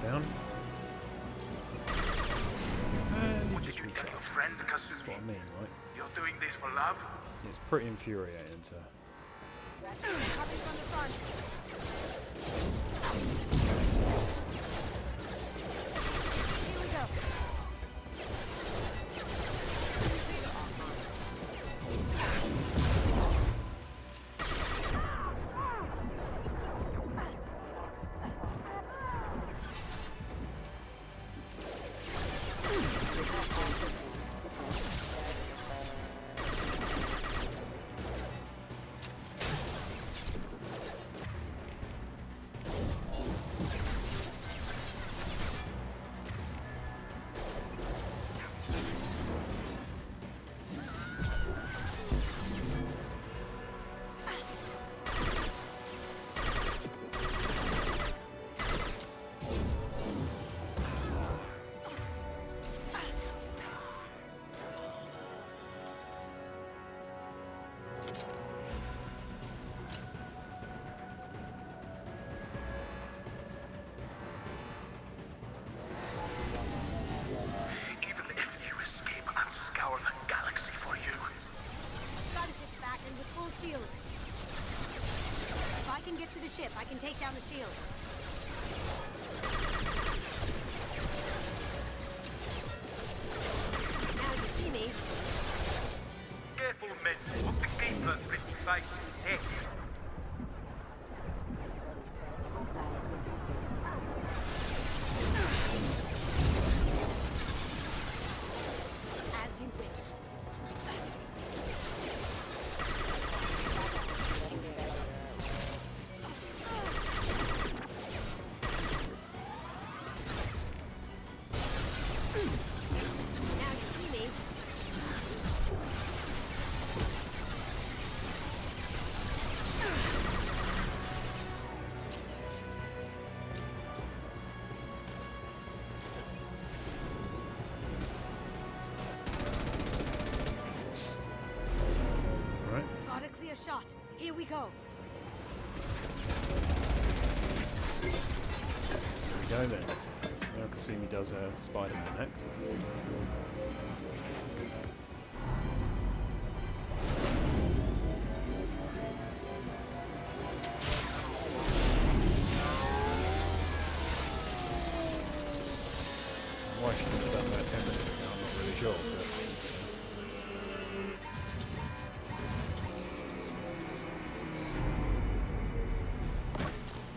Down. And you What just did you tell your recharge. friend, That's Kasumi? what I mean, right? You're doing this for love? It's pretty infuriating to... Coming from the front. Here we go. ship. I can take down the shield. Now you see me. Careful, men. Look the keeper's pretty face is dead. As you wish. Now you see me. Right. Got a clear shot. Here we go. There we go then. Now Kasumi does her Spider-Man act. Why she could have done that 10 minutes ago, I'm not really sure. But...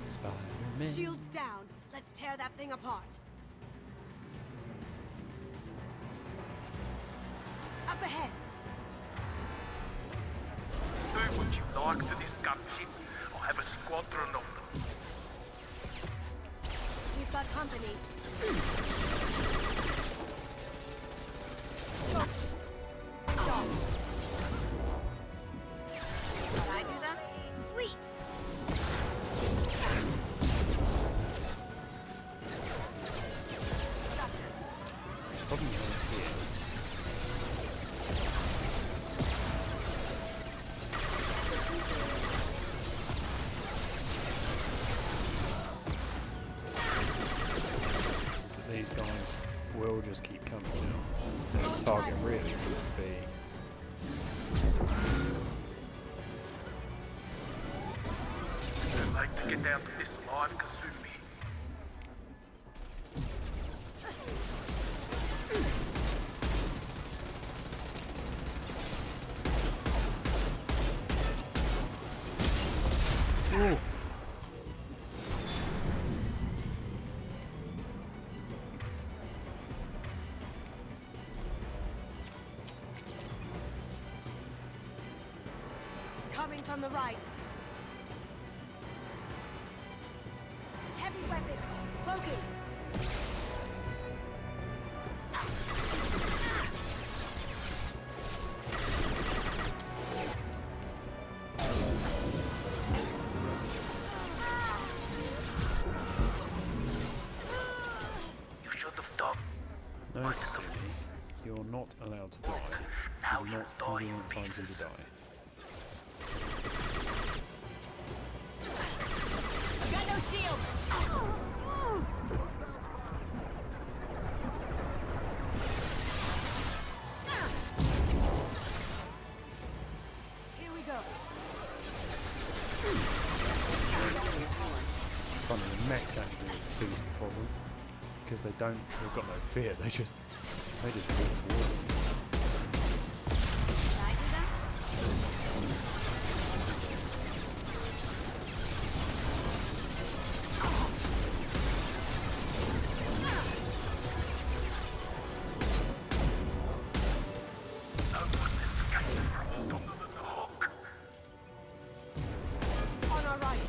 Spider-Man. Shields down. Let's tear that thing apart. Up ahead. Who would you like to this gunship? I have a squadron of them. We've got company. Did I do that? Sweet. Probably not here. Is that these guys will just keep coming now. The target really needs to be I'd like to get down to this live Kasumi. Ooh. Coming from the right. Heavy weapons. Cloaking. You should have done. No, Kasumi, you're not allowed to die. This is not how we want time for you to die. I've got no shield. Here we go. Funny, the mech's actually the biggest problem because they've got no fear. They just walk towards them. Did I do that? No one escaped from Donovan Hock. On our right.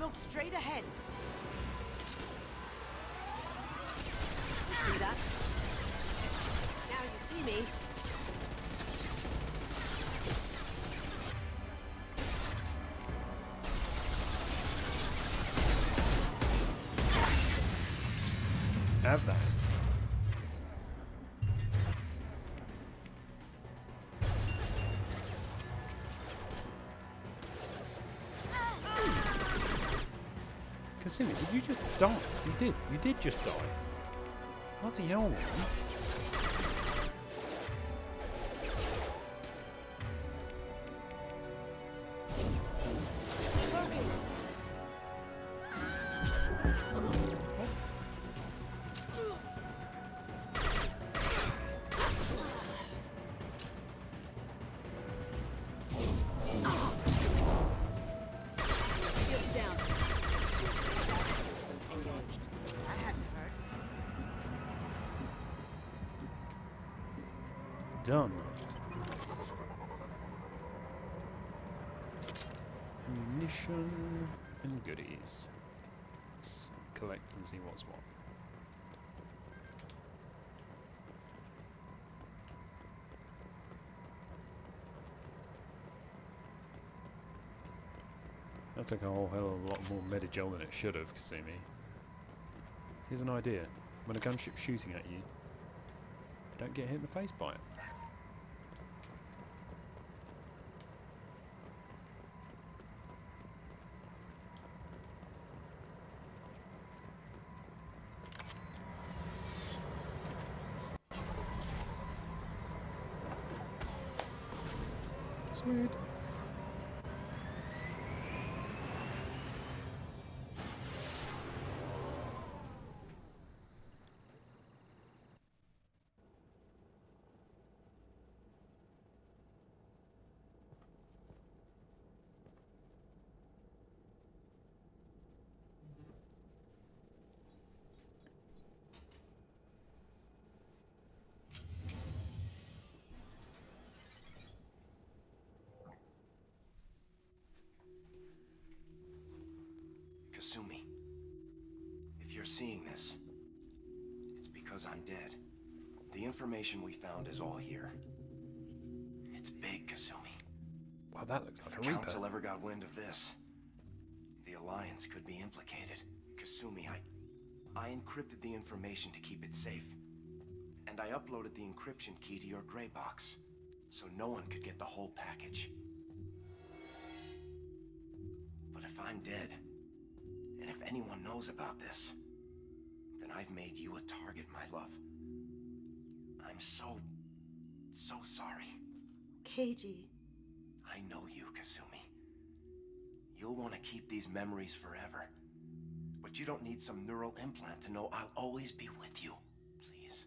Look straight ahead. You see that? Now you see me. Have that. Kasumi, did you just die? You did just die. Bloody hell, man. Done. Ammunition and goodies. Let's collect and see what's what. That took a whole hell of a lot more Medigel than it should have, Kasumi. Here's an idea. When a gunship's shooting at you, don't get hit in the face by it. Sweet. Kasumi, if you're seeing this, it's because I'm dead. The information we found is all here. It's big, Kasumi. Wow, that looks like if the Council ever got wind of this, the Alliance could be implicated. Kasumi, I encrypted the information to keep it safe. And I uploaded the encryption key to your gray box, so no one could get the whole package. But if I'm dead, and if anyone knows about this, then I've made you a target, my love. I'm so sorry. Keiji. I know you, Kasumi. You'll want to keep these memories forever. But you don't need some neural implant to know I'll always be with you. Please.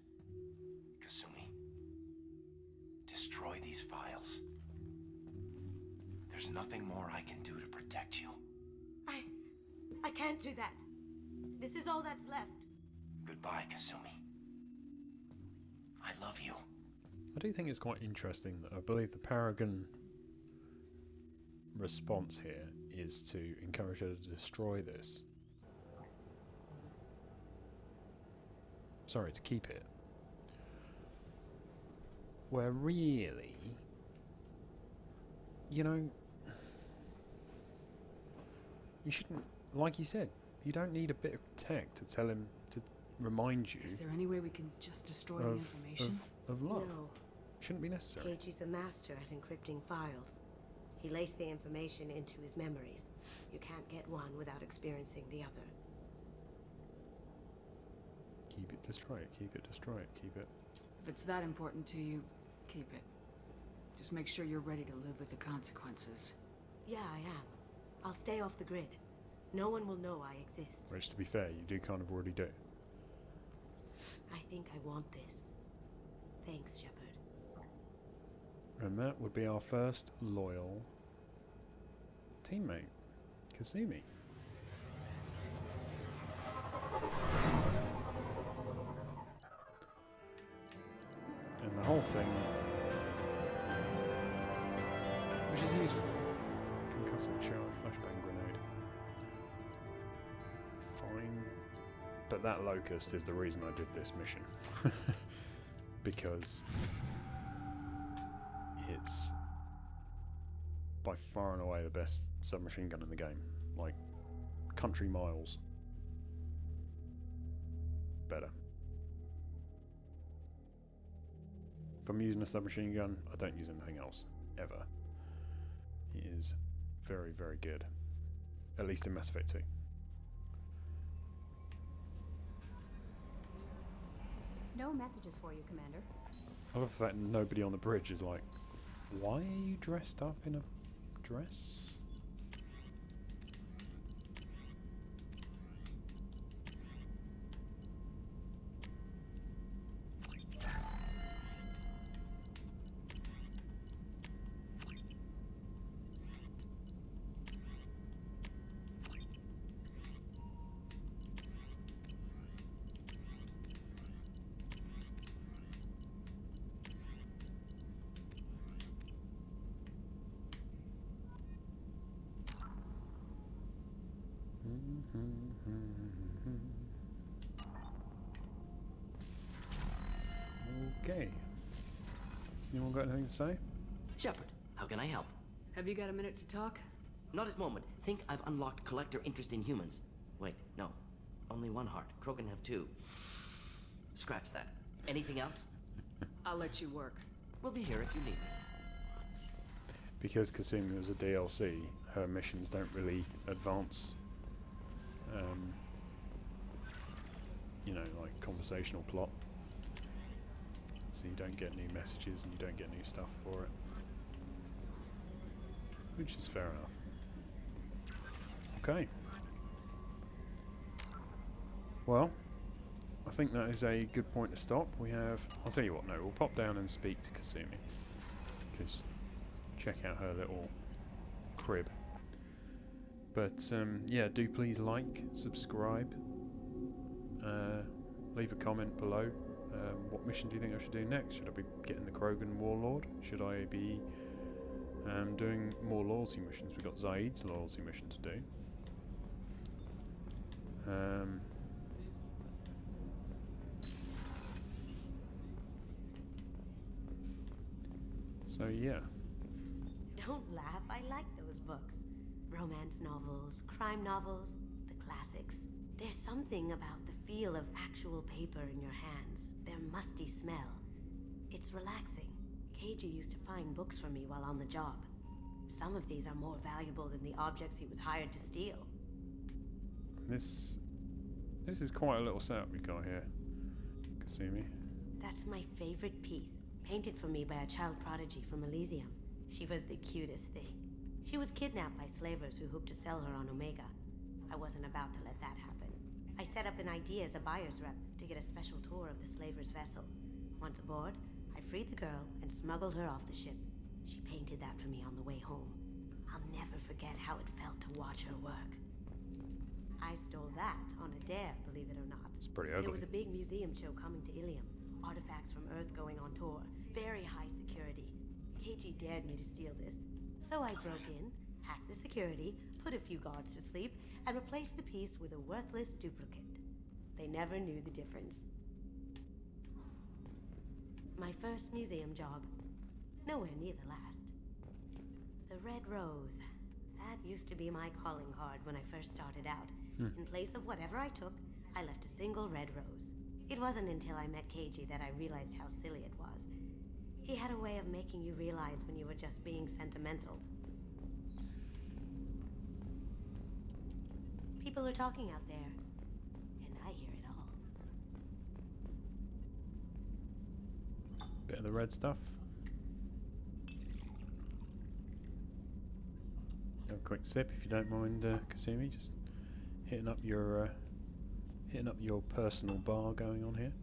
Kasumi. Destroy these files. There's nothing more I can do to protect you. I can't do that. This is all that's left. Goodbye, Kasumi. I love you. I do think it's quite interesting that I believe the Paragon response here is to encourage her to destroy this. Sorry, to keep it. Where really, you know, you shouldn't, like you said, you don't need a bit of tech to tell him, to remind you. Is there any way we can just destroy the information? Of love. No. Shouldn't be necessary. Keiji's a master at encrypting files. He laced the information into his memories. You can't get one without experiencing the other. destroy it, keep it, destroy it, keep it. If it's that important to you, keep it. Just make sure you're ready to live with the consequences. Yeah, I am. I'll stay off the grid. No one will know I exist. Which, to be fair, you do kind of already do. I think I want this. Thanks, Shepard. And that would be our first loyal teammate, Kasumi. And the whole thing, which is useful. Concussive charge, flashbang grenade. Fine. But that locust is the reason I did this mission. Because it's by far and away the best submachine gun in the game. Like, country miles better. If I'm using a submachine gun, I don't use anything else, ever. It is very, very good. At least in Mass Effect 2. No messages for you, Commander. I love the fact nobody on the bridge is like, why are you dressed up in a dress? Okay. Anyone got anything to say? Shepard, how can I help? Have you got a minute to talk? Not at the moment. Think I've unlocked collector interest in humans. Wait, no. Only one heart. Krogan have two. Scratch that. Anything else? I'll let you work. We'll be here if you need me. Because Kasumi was a DLC, her missions don't really advance, you know, like conversational plot. So you don't get new messages and you don't get new stuff for it. Which is fair enough. Okay. Well, I think that is a good point to stop. We have... I'll tell you what, no, we'll pop down and speak to Kasumi. Because check out her little crib. But yeah, do please like, subscribe, leave a comment below. What mission do you think I should do next? Should I be getting the Krogan Warlord? Should I be doing more loyalty missions? We've got Zaid's loyalty mission to do. So yeah. Don't laugh, I like those books. Romance novels, crime novels, the classics. There's something about the feel of actual paper in your hands, their musty smell. It's relaxing. Keiji used to find books for me while on the job. Some of these are more valuable than the objects he was hired to steal. This is quite a little setup we got here, Kasumi. That's my favorite piece, painted for me by a child prodigy from Elysium. She was the cutest thing. She was kidnapped by slavers who hoped to sell her on Omega. I wasn't about to let that happen. I set up an idea as a buyer's rep to get a special tour of the slaver's vessel. Once aboard, I freed the girl and smuggled her off the ship. She painted that for me on the way home. I'll never forget how it felt to watch her work. I stole that on a dare, believe it or not. It's pretty ugly. There was a big museum show coming to Ilium. Artifacts from Earth going on tour. Very high security. Keiji dared me to steal this. So I broke in, hacked the security, put a few guards to sleep, and replaced the piece with a worthless duplicate. They never knew the difference. My first museum job. Nowhere near the last. The Red Rose. That used to be my calling card when I first started out. In place of whatever I took, I left a single red rose. It wasn't until I met Keiji that I realized how silly it was. He had a way of making you realize when you were just being sentimental. People are talking out there, and I hear it all. bit of the red stuff. Have a quick sip if you don't mind, Kasumi. Just hitting up your personal bar going on here.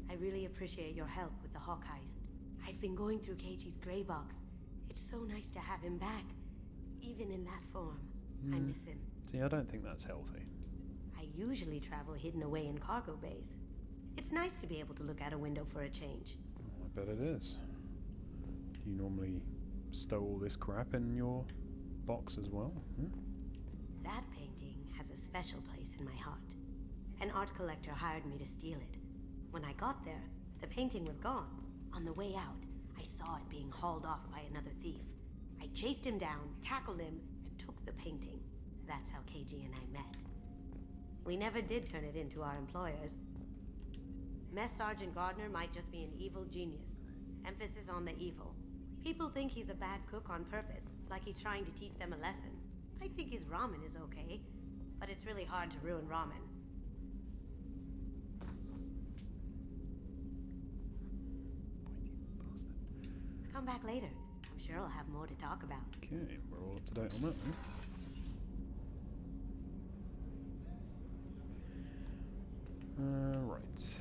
I really appreciate your help with the Hawk heist. I've been going through Keiichi's gray box. It's so nice to have him back, even in that form. I miss him. See, I don't think that's healthy. I usually travel hidden away in cargo bays. It's nice to be able to look out a window for a change. I bet it is. Do you normally stow all this crap in your box as well? That painting has a special place in my heart. An art collector hired me to steal it. When I got there, the painting was gone. On the way out, I saw it being hauled off by another thief. I chased him down, tackled him, and took the painting. That's how Keiji and I met. We never did turn it into our employers. Mess Sergeant Gardner might just be an evil genius. Emphasis on the evil. People think he's a bad cook on purpose, like he's trying to teach them a lesson. I think his ramen is okay, but it's really hard to ruin ramen. Come back later. I'm sure I'll have more to talk about. Okay, we're all up to date on that then. Right.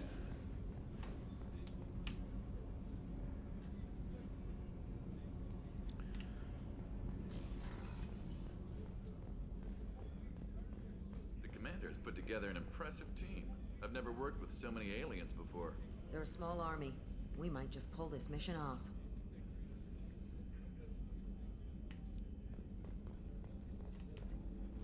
The commander's put together an impressive team. I've never worked with so many aliens before. They're a small army. We might just pull this mission off.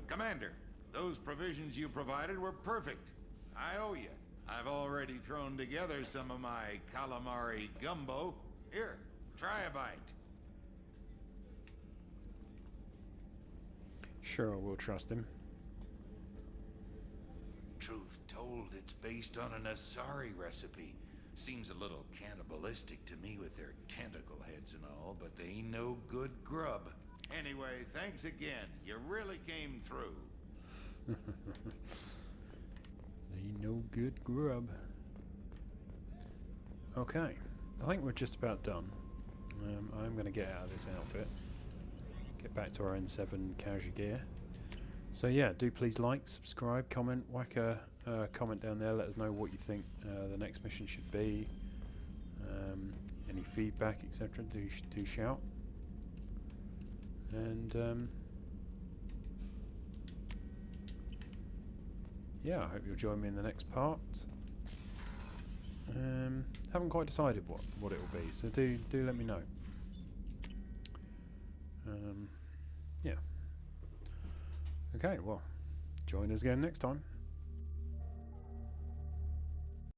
Commander, those provisions you provided were perfect. I owe you. I've already thrown together some of my calamari gumbo. Here, try a bite. Sure, I will trust him. Truth told, it's based on an Asari recipe. Seems a little cannibalistic to me with their tentacle heads and all, but they ain't no good grub. Anyway, thanks again. You really came through. Ain't no good grub. Okay, I think we're just about done. I'm going to get out of this outfit. Get back to our N7 Kaiji gear. So yeah, do please like, subscribe, comment, whack a comment down there. Let us know what you think the next mission should be. Any feedback, etc. Do shout. And yeah, I hope you'll join me in the next part. Haven't quite decided what it will be, so do let me know. Yeah. Okay, well, join us again next time.